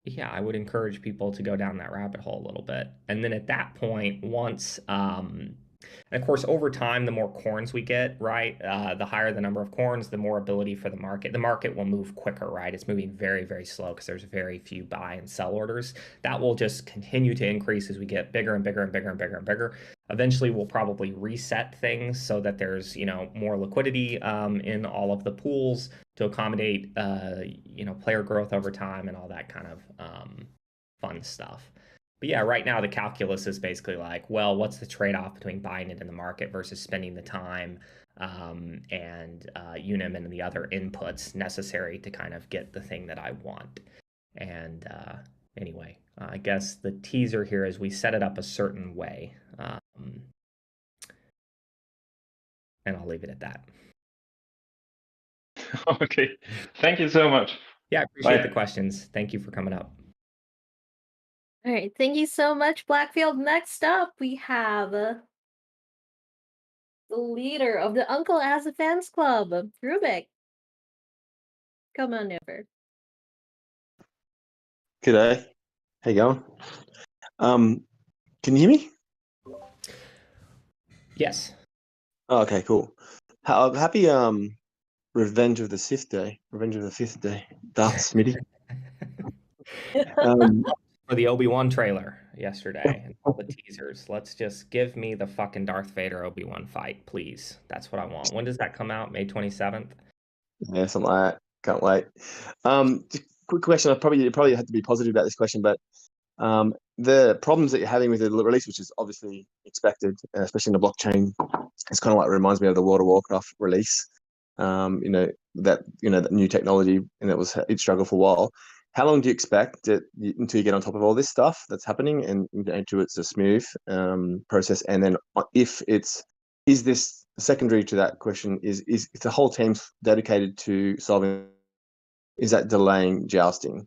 yeah, I would encourage people to go down that rabbit hole a little bit. And then at that point, once and of course, over time, the more corns we get, right, the higher the number of corns, the more ability for the market. The market will move quicker, right? It's moving very, very slow because there's very few buy and sell orders. That will just continue to increase as we get bigger and bigger and bigger and bigger and bigger. Eventually, we'll probably reset things so that there's, more liquidity in all of the pools to accommodate, player growth over time and all that kind of fun stuff. But yeah, right now the calculus is basically like, well, what's the trade-off between buying it in the market versus spending the time and unim and the other inputs necessary to kind of get the thing that I want. And anyway, I guess the teaser here is we set it up a certain way. And I'll leave it at that. Okay, thank you so much. Yeah, I appreciate Bye. the questions. Thank you for coming up. All right, thank you so much, Blackfield. Next up, we have the leader of the Uncle as a Fans Club, Rubik. Come on over. G'day. How you going? Can you hear me? Yes. Oh, okay, cool. Happy Revenge of the Sith Day. Revenge of the Fifth Day. Darth Smitty. For the Obi-Wan trailer yesterday and all the teasers. Let's just give me the fucking Darth Vader Obi-Wan fight, please. That's what I want. When does that come out? May 27th? Yeah, something like that. Can't wait. Just quick question. You probably had to be positive about this question, but the problems that you're having with the release, which is obviously expected, especially in the blockchain, it's kind of like reminds me of the World of Warcraft release. That new technology, and it struggled for a while. How long do you expect until you get on top of all this stuff that's happening and until it's a smooth process? And then is this secondary to that question, is the whole team dedicated to solving, is that delaying jousting?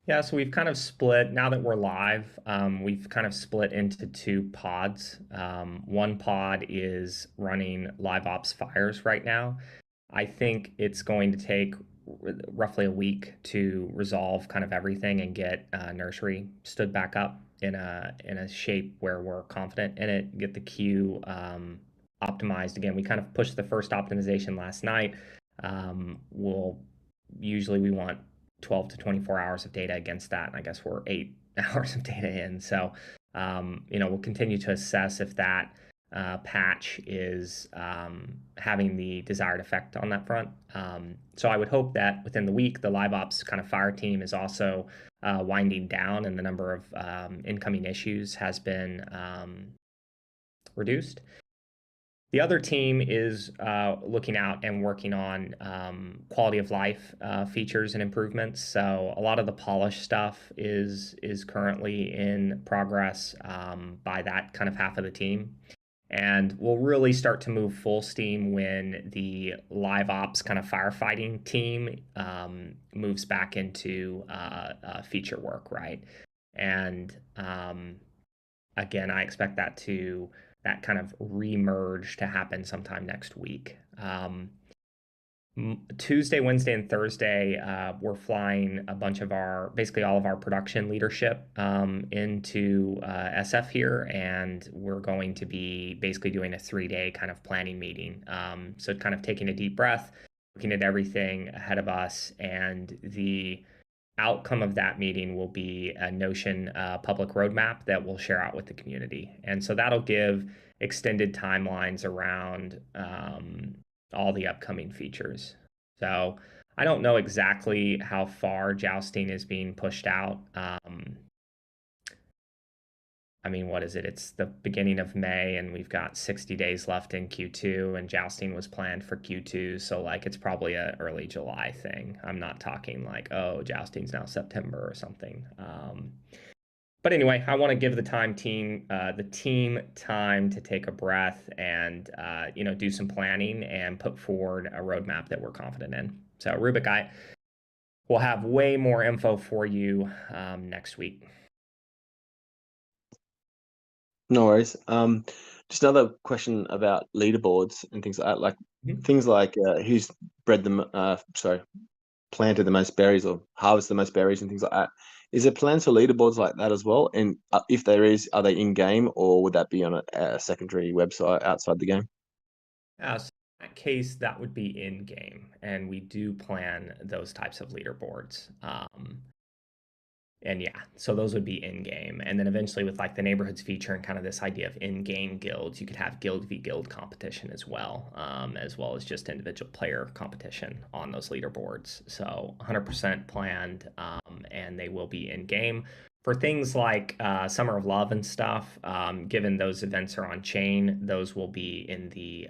Yeah, so we've kind of split, now that we're live, we've kind of split into two pods. One pod is running live ops fires right now. I think it's going to take roughly a week to resolve kind of everything and get nursery stood back up in a shape where we're confident in it, get the queue optimized. Again, we kind of pushed the first optimization last night. We want 12 to 24 hours of data against that, and I guess we're 8 hours of data in. So, we'll continue to assess if that patch is having the desired effect on that front. So I would hope that within the week, the live ops kind of fire team is also winding down and the number of incoming issues has been reduced. The other team is looking out and working on quality of life features and improvements. So a lot of the polish stuff is currently in progress by that kind of half of the team. And we'll really start to move full steam when the live ops kind of firefighting team moves back into feature work, right? And again, I expect that kind of re-merge to happen sometime next week. Tuesday, Wednesday, and Thursday, we're flying basically all of our production leadership into SF here, and we're going to be basically doing a 3-day kind of planning meeting. So kind of taking a deep breath, looking at everything ahead of us, and the outcome of that meeting will be a Notion public roadmap that we'll share out with the community. And so that'll give extended timelines around all the upcoming features. So I don't know exactly how far jousting is being pushed out. What is it? It's the beginning of May, and we've got 60 days left in Q2, and jousting was planned for Q2. So it's probably a early July thing. I'm not talking like, oh, jousting's now September or something. But anyway, I want to give the team time to take a breath and do some planning and put forward a roadmap that we're confident in. So Rubik, we'll have way more info for you next week. No worries. Just another question about leaderboards and things like that. Like things like who's planted the most berries or harvested the most berries and things like that. Is there plans for leaderboards like that as well? And if there is, are they in game or would that be on a secondary website outside the game? So in that case, that would be in game, and we do plan those types of leaderboards. And yeah, so those would be in game. And then eventually with like the neighborhoods feature and kind of this idea of in-game guilds, you could have guild v guild competition as well as just individual player competition on those leaderboards. So 100% planned, and they will be in game. For things like Summer of Love and stuff, given those events are on chain, those will be in the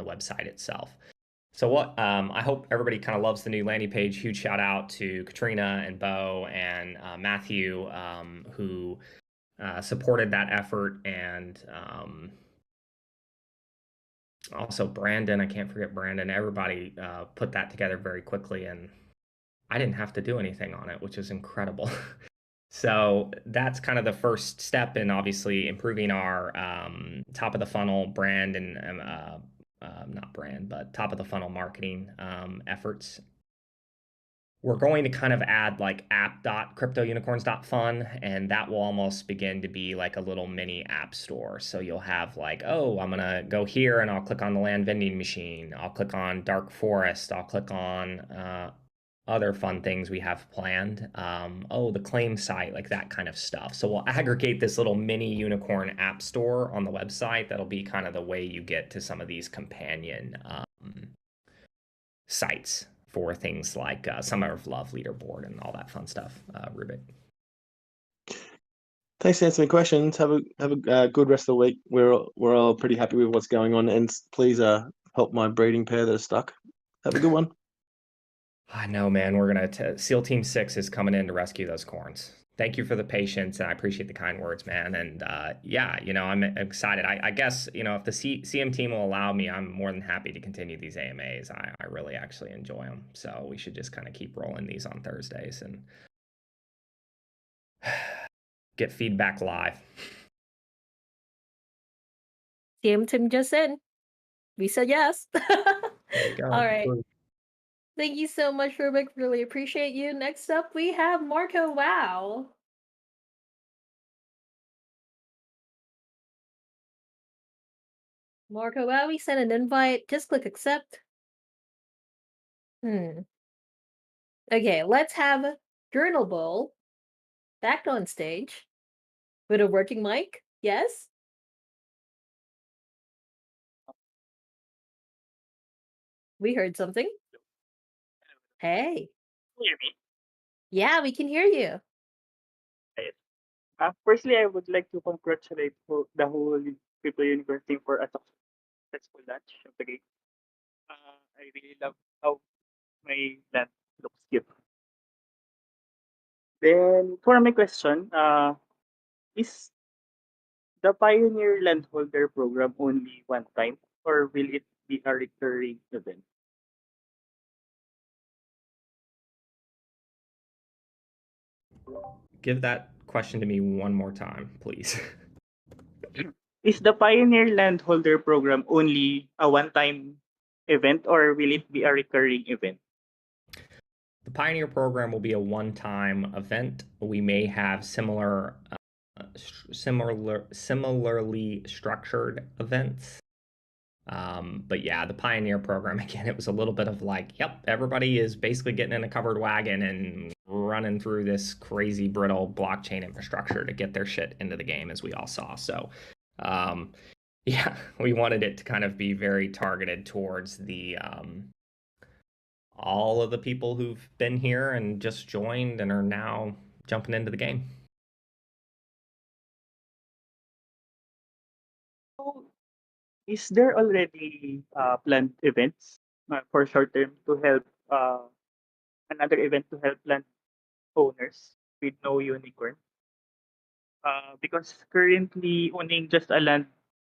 website itself. So what I hope everybody kind of loves the new landing page. Huge shout out to Katrina and Bo and Matthew who supported that effort, and also Brandon. I can't forget Brandon. Everybody put that together very quickly, and I didn't have to do anything on it, which is incredible. So that's kind of the first step in obviously improving our top of the funnel brand and not brand, but top of the funnel marketing efforts. We're going to kind of add like app.cryptounicorns.fun, and that will almost begin to be like a little mini app store. So you'll have like, oh, I'm going to go here and I'll click on the land vending machine. I'll click on Dark Forest. I'll click on other fun things we have planned. The claim site, like that kind of stuff. So we'll aggregate this little mini unicorn app store on the website. That'll be kind of the way you get to some of these companion sites for things like Summer of Love leaderboard and all that fun stuff. Rubik. Thanks for answering questions. Have a good rest of the week. We're all pretty happy with what's going on, and please help my breeding pair that are stuck. Have a good one. I know, man. We're gonna SEAL Team 6 is coming in to rescue those corns. Thank you for the patience, and I appreciate the kind words, man. And yeah, I'm excited. I guess if the CM team will allow me, I'm more than happy to continue these AMAs. I really actually enjoy them. So we should just kind of keep rolling these on Thursdays and get feedback live. CM team just in. We said yes. There you go. All right. Thank you so much, Rubik. Really appreciate you. Next up, we have Marco Wow. Marco Wow, we sent an invite. Just click accept. Okay, let's have Journal Bowl back on stage with a working mic. Yes? We heard something. Hey. Can you hear me? Yeah, we can hear you. Firstly, I would like to congratulate the whole Crypto Universe team for a successful launch of the game. I really love how my land looks cute. Then, for my question, is the Pioneer Landholder program only one time, or will it be a recurring event? Give that question to me one more time, please. Is the Pioneer Landholder program only a one-time event, or will it be a recurring event? The Pioneer program will be a one-time event. We may have similarly structured events. But yeah, the Pioneer program, again, it was a little bit of like, yep, everybody is basically getting in a covered wagon and running through this crazy brittle blockchain infrastructure to get their shit into the game, as we all saw. So yeah, we wanted it to kind of be very targeted towards the all of the people who've been here and just joined and are now jumping into the game. Is there already planned events for short term to help another event to help land owners with no unicorn? Because currently owning just a land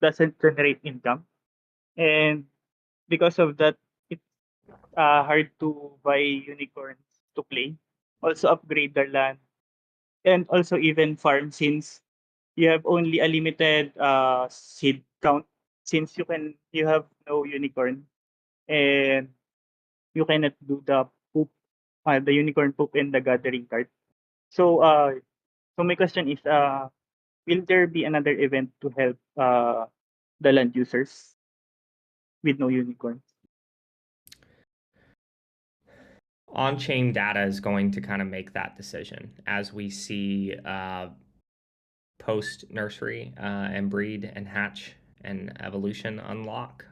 doesn't generate income, and because of that, it's hard to buy unicorns to play. Also upgrade their land, and also even farm since you have only a limited seed count. Since you have no unicorn and you cannot do poop, the unicorn poop in the gathering card. So so my question is, will there be another event to help the land users with no unicorns? On-chain data is going to kind of make that decision as we see post nursery and breed and hatch and evolution unlock.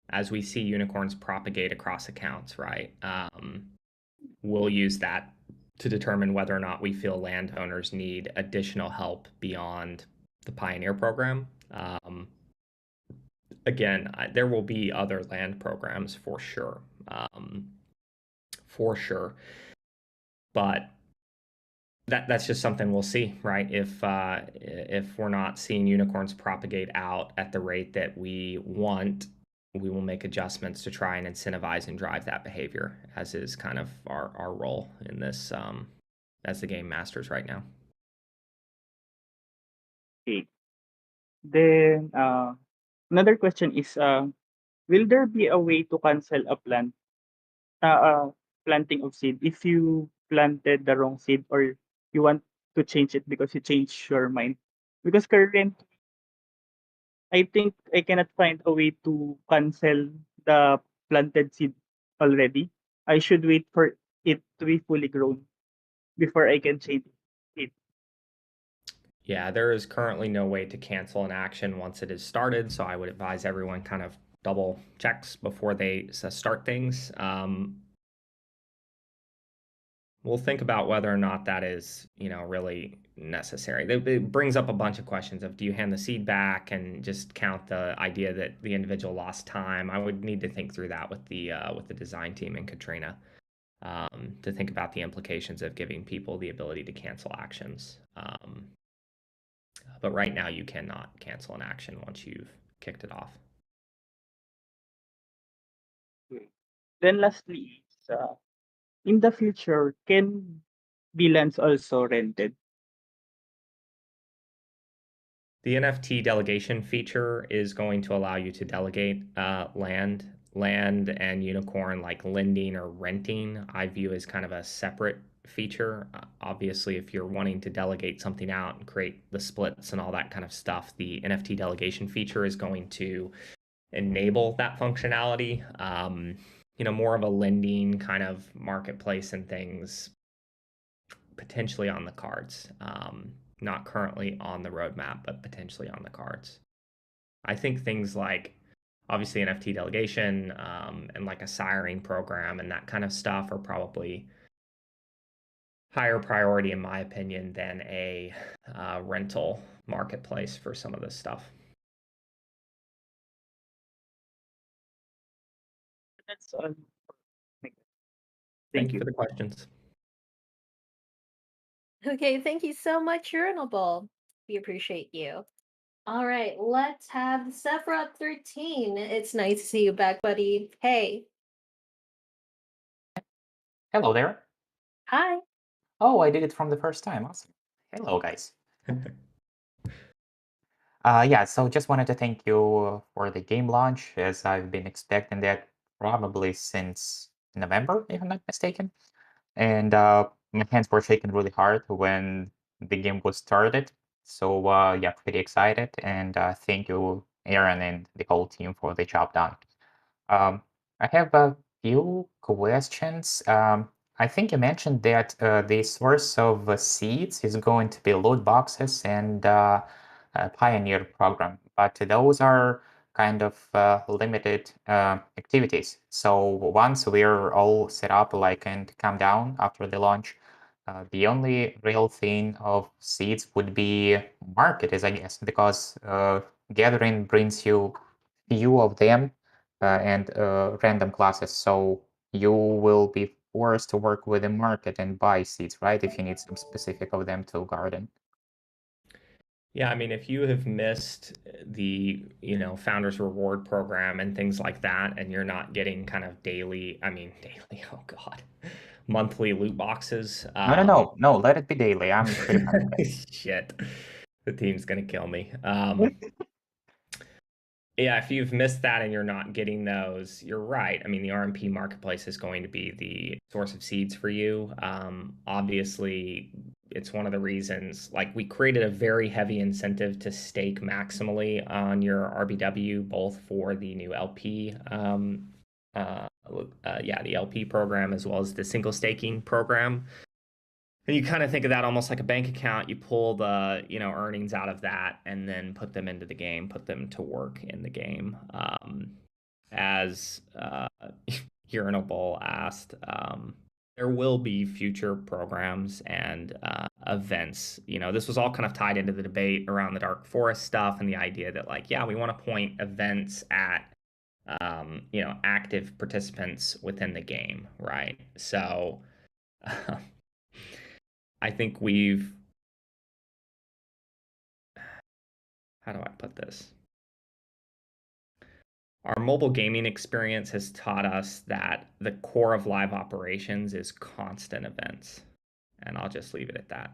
As we see unicorns propagate across accounts, right? We'll use that to determine whether or not we feel landowners need additional help beyond the Pioneer program. Again, there will be other land programs for sure. But that's just something we'll see, right? If we're not seeing unicorns propagate out at the rate that we want, we will make adjustments to try and incentivize and drive that behavior, as is kind of our role in this as the game masters right now. Okay. Then another question is, will there be a way to cancel a planting of seed if you planted the wrong seed or you want to change it because you changed your mind? Because currently, I think I cannot find a way to cancel the planted seed already. I should wait for it to be fully grown before I can change it. Yeah, there is currently no way to cancel an action once it is started, so I would advise everyone kind of double checks before they start things. We'll think about whether or not that is, really necessary. It brings up a bunch of questions of, do you hand the seed back and just count the idea that the individual lost time? I would need to think through that with the design team and Katrina to think about the implications of giving people the ability to cancel actions. But right now, you cannot cancel an action once you've kicked it off. Then lastly, in the future, can VLANs also rented? The NFT delegation feature is going to allow you to delegate land and unicorn, like lending or renting. I view as kind of a separate feature. Obviously, if you're wanting to delegate something out and create the splits and all that kind of stuff, the NFT delegation feature is going to enable that functionality. More of a lending kind of marketplace and things potentially on the cards. Not currently on the roadmap, but potentially on the cards. I think things like obviously NFT delegation and like a siring program and that kind of stuff are probably higher priority, in my opinion, than a rental marketplace for some of this stuff. That's all. Thank you for the questions. Okay, thank you so much, Urinal. We appreciate you. All right, let's have Sephiroth 13. It's nice to see you back, buddy. Hey. Hello there. Hi. Oh, I did it from the first time. Awesome. Hello, guys. Yeah, so just wanted to thank you for the game launch, as I've been expecting that probably since November, if I'm not mistaken. And my hands were shaking really hard when the game was started. So yeah, pretty excited. And thank you, Aaron, and the whole team for the job done. I have a few questions. I think you mentioned that the source of seeds is going to be loot boxes and Pioneer program, but those are kind of limited activities. So once we're all set up, like, and come down after the launch, the only real thing of seeds would be marketers, I guess, because gathering brings you few of them and random classes. So you will be forced to work with the market and buy seeds, right? If you need some specific of them to garden. Yeah, I mean, if you have missed the, Founders Reward Program and things like that, and you're not getting kind of daily, daily, oh God, monthly loot boxes. No, let it be daily. I'm pretty fine with that. Shit, the team's gonna kill me. Yeah, if you've missed that and you're not getting those, you're right. I mean, the RMP marketplace is going to be the source of seeds for you. Obviously, it's one of the reasons, like, we created a very heavy incentive to stake maximally on your RBW, both for the new LP, the LP program, as well as the single staking program. And you kind of think of that almost like a bank account. You pull the, earnings out of that and then put them into the game, put them to work in the game. As Urinable asked, there will be future programs and events. This was all kind of tied into the debate around the Dark Forest stuff and the idea that, like, yeah, we want to point events at, active participants within the game, right? So I think how do I put this? Our mobile gaming experience has taught us that the core of live operations is constant events. And I'll just leave it at that.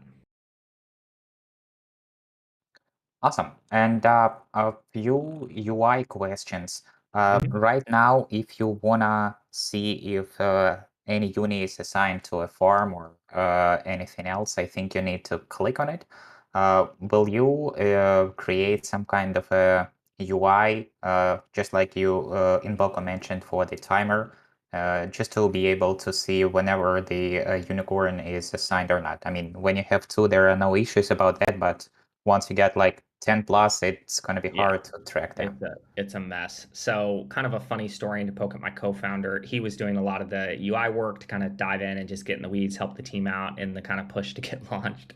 Awesome. And a few UI questions. Right now, if you wanna see if any uni is assigned to a farm or anything else, I think you need to click on it. Will you create some kind of a UI, just like you Invoco mentioned for the timer, just to be able to see whenever the unicorn is assigned or not? I mean, when you have two, there are no issues about that, but once you get like 10 plus, it's going to be hard to track them. It's a mess. So, kind of a funny story, and to poke at my co-founder, he was doing a lot of the UI work to kind of dive in and just get in the weeds, help the team out in the kind of push to get launched.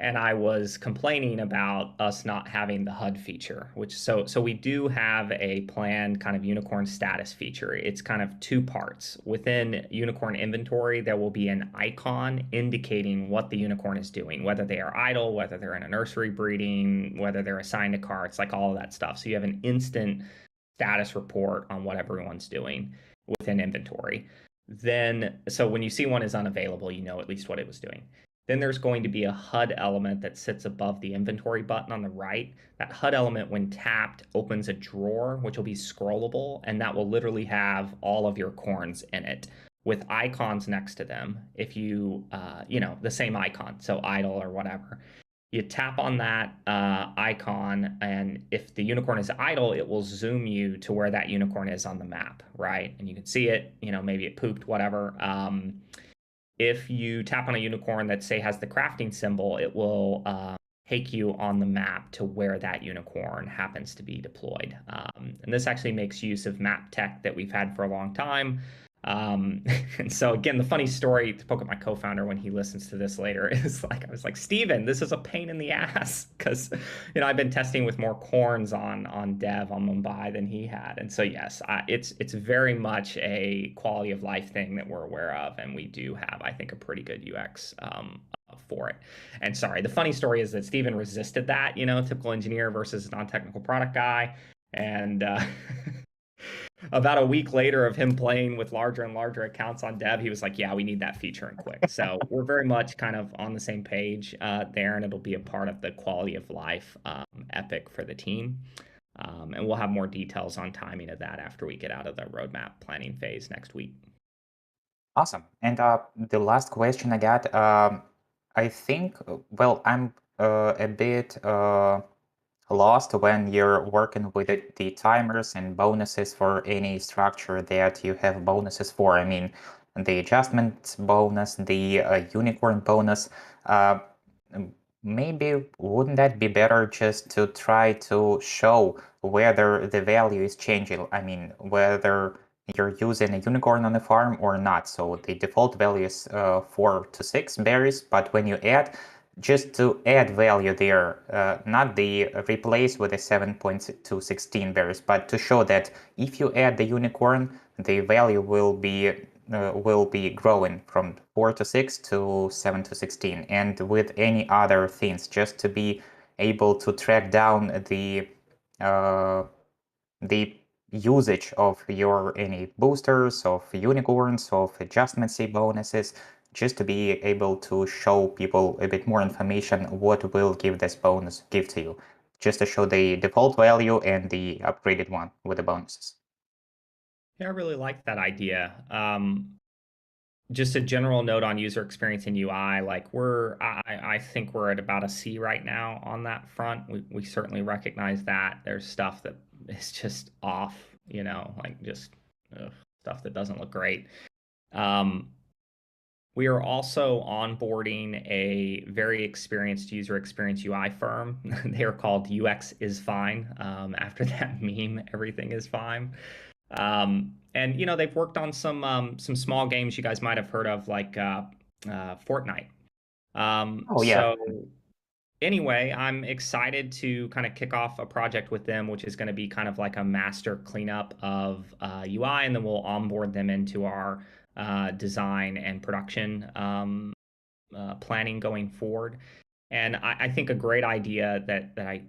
And I was complaining about us not having the HUD feature, which so we do have a planned kind of unicorn status feature. It's kind of two parts. Within unicorn inventory, there will be an icon indicating what the unicorn is doing, whether they are idle, whether they're in a nursery breeding, whether they're assigned to carts, like all of that stuff. So you have an instant status report on what everyone's doing within inventory. Then, so when you see one is unavailable, you know at least what it was doing. Then there's going to be a HUD element that sits above the inventory button on the right. That HUD element, when tapped, opens a drawer, which will be scrollable, and that will literally have all of your corns in it with icons next to them. If you, the same icon, so idle or whatever. You tap on that icon, and if the unicorn is idle, it will zoom you to where that unicorn is on the map, right? And you can see it, maybe it pooped, whatever. If you tap on a unicorn that, say, has the crafting symbol, it will take you on the map to where that unicorn happens to be deployed. And this actually makes use of map tech that we've had for a long time. And so, again, the funny story, to poke at my co-founder when he listens to this later, is like, I was like, Steven, this is a pain in the ass, because I've been testing with more corns on dev on Mumbai than he had. And so, yes, it's very much a quality of life thing that we're aware of, and we do have, I think, a pretty good UX for it. And sorry, the funny story is that Steven resisted that, typical engineer versus non-technical product guy. And about a week later of him playing with larger and larger accounts on dev, he was like, yeah, we need that feature and quick. So we're very much kind of on the same page there, and it'll be a part of the quality of life epic for the team. And we'll have more details on timing of that after we get out of the roadmap planning phase next week. Awesome. And the last question I got, I think, well, I'm a bit lost when you're working with the timers and bonuses for any structure that you have bonuses for. I mean, the adjustment bonus, the unicorn bonus. Maybe wouldn't that be better just to try to show whether the value is changing? I mean, whether you're using a unicorn on the farm or not. So the default value is 4 to 6 berries, but when you add, just to add value there, not the replace with the 7.2 16 berries, but to show that if you add the unicorn, the value will be growing from 4 to 6 to 7 to 16, and with any other things, just to be able to track down the usage of your any boosters, of unicorns, of adjustment-C bonuses, just to be able to show people a bit more information what will give this bonus give to you, just to show the default value and the upgraded one with the bonuses. Yeah, I really like that idea. Just a general note on user experience in UI, like I think we're at about a C right now on that front. We certainly recognize that there's stuff that is just off, like just stuff that doesn't look great. We are also onboarding a very experienced user experience UI firm. They are called UX is Fine. After that meme, everything is fine. And they've worked on some small games you guys might have heard of, like Fortnite. Oh yeah. So anyway, I'm excited to kind of kick off a project with them, which is going to be kind of like a master cleanup of UI, and then we'll onboard them into our design and production planning going forward. And I think a great idea that I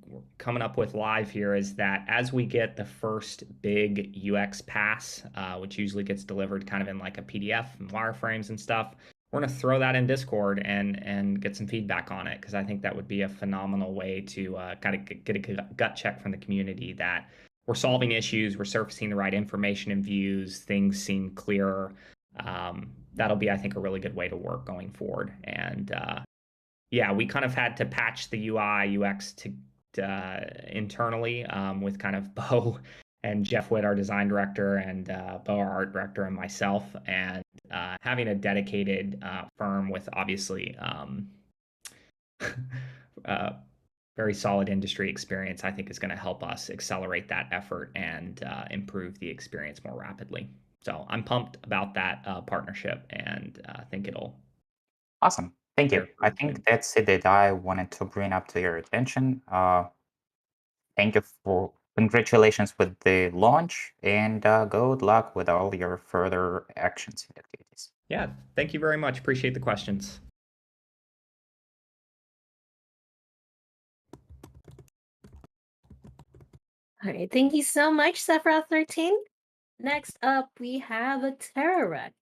we're coming up with live here is that as we get the first big UX pass, which usually gets delivered kind of in like a PDF and wireframes and stuff, we're going to throw that in Discord and get some feedback on it, because I think that would be a phenomenal way to kind of get a gut check from the community that we're solving issues, we're surfacing the right information and views, things seem clearer. That'll be, I think, a really good way to work going forward. And yeah, we kind of had to patch the UI UX internally with kind of Bo and Jeff Witt, our design director, and Bo, our art director, and myself. And having a dedicated firm with obviously very solid industry experience, I think, is going to help us accelerate that effort and improve the experience more rapidly. So I'm pumped about that partnership, and think it'll. Awesome. Thank you. I think that's it that I wanted to bring up to your attention. Thank you for congratulations with the launch, and good luck with all your further actions and activities. Yeah, thank you very much. Appreciate the questions. All right, thank you so much, Sephiroth13. Next up, we have a Terrorect.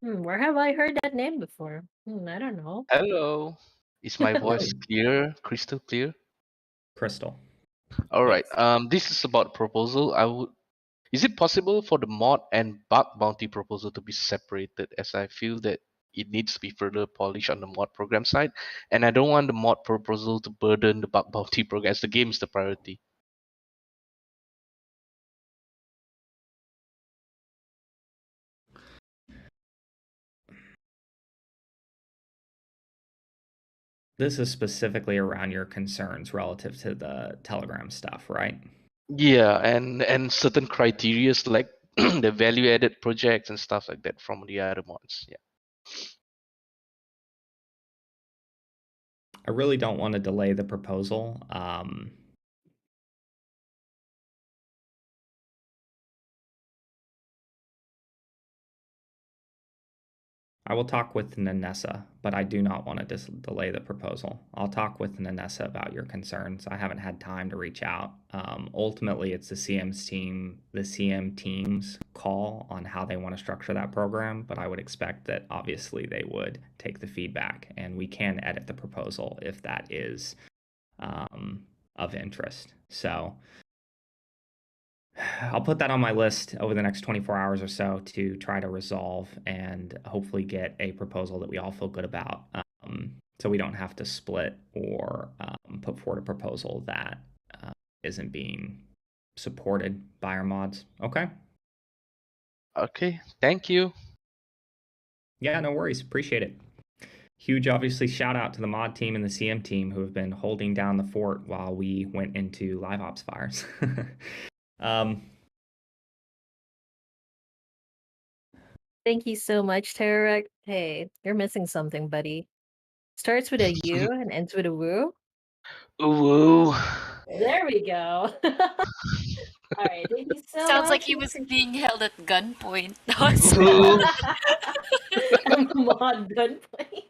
Where have I heard that name before? I don't know. Hello. Is my voice clear? Crystal clear? Crystal. All right. This is about proposal. Is it possible for the mod and bug bounty proposal to be separated, as I feel that it needs to be further polished on the mod program side, and I don't want the mod proposal to burden the bug bounty program, as the game is the priority. This is specifically around your concerns relative to the Telegram stuff, right? Yeah, and certain criteria like the value-added projects and stuff like that from the other mods. Yeah. I really don't want to delay the proposal. I will talk with Nanessa, but I do not want to delay the proposal. I'll talk with Nanessa about your concerns. I haven't had time to reach out. Ultimately, it's the CM team's call on how they want to structure that program, but I would expect that obviously they would take the feedback, and we can edit the proposal if that is of interest. So I'll put that on my list over the next 24 hours or so to try to resolve and hopefully get a proposal that we all feel good about, so we don't have to split or put forward a proposal that isn't being supported by our mods. Okay? Okay, thank you. Yeah, no worries. Appreciate it. Huge, obviously, shout out to the mod team and the CM team who have been holding down the fort while we went into live ops fires. Thank you so much, Terrorect. Hey, you're missing something, buddy. Starts with a U and ends with a woo. Woo. There we go. All right, thank you so Sounds much. like he was being held at gunpoint. Mod gunpoint.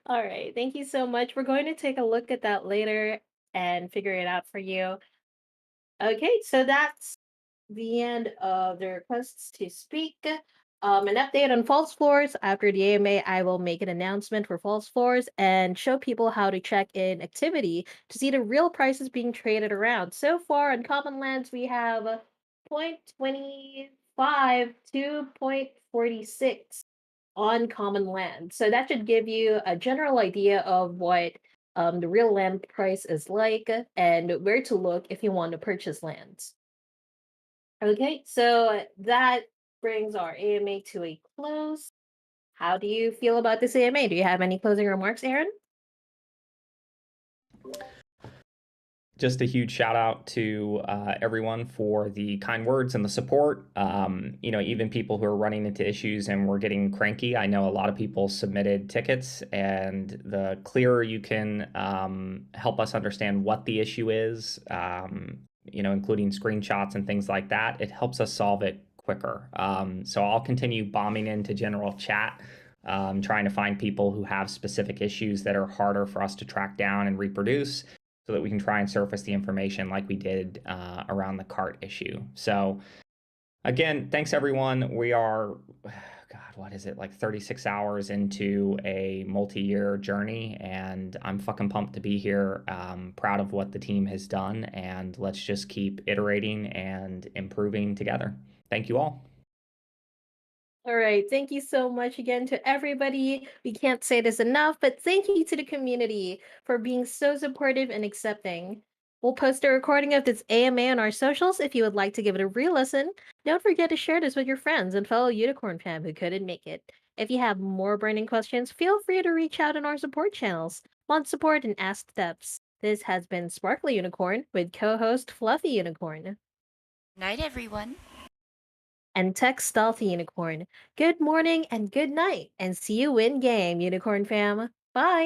All right. Thank you so much. We're going to take a look at that later and figure it out for you. Okay, so that's the end of the requests to speak. An update on false floors. After the AMA, I will make an announcement for false floors and show people how to check in activity to see the real prices being traded around. So far on common lands, we have 0.25 to 0.46 on common land. So that should give you a general idea of what the real land price is like and where to look if you want to purchase lands. Okay, so that brings our AMA to a close. How do you feel about this AMA? Do you have any closing remarks, Aaron? Just a huge shout out to everyone for the kind words and the support. Even people who are running into issues and were getting cranky. I know a lot of people submitted tickets, and the clearer you can help us understand what the issue is, including screenshots and things like that, it helps us solve it quicker. So I'll continue bombing into general chat. Trying to find people who have specific issues that are harder for us to track down and reproduce, so that we can try and surface the information like we did around the cart issue. So again, thanks everyone. We are, God, what is it, like 36 hours into a multi-year journey, and I'm fucking pumped to be here. Proud of what the team has done, and let's just keep iterating and improving together. Thank you all. All right. Thank you so much again to everybody. We can't say this enough, but thank you to the community for being so supportive and accepting. We'll post a recording of this AMA on our socials if you would like to give it a re-listen. Don't forget to share this with your friends and fellow Unicorn fam who couldn't make it. If you have more burning questions, feel free to reach out on our support channels, Want Support and Ask Steps. This has been Sparkly Unicorn with co-host Fluffy Unicorn. Night, everyone. And Tech Stealthy Unicorn. Good morning and good night, and see you in game, Unicorn fam. Bye!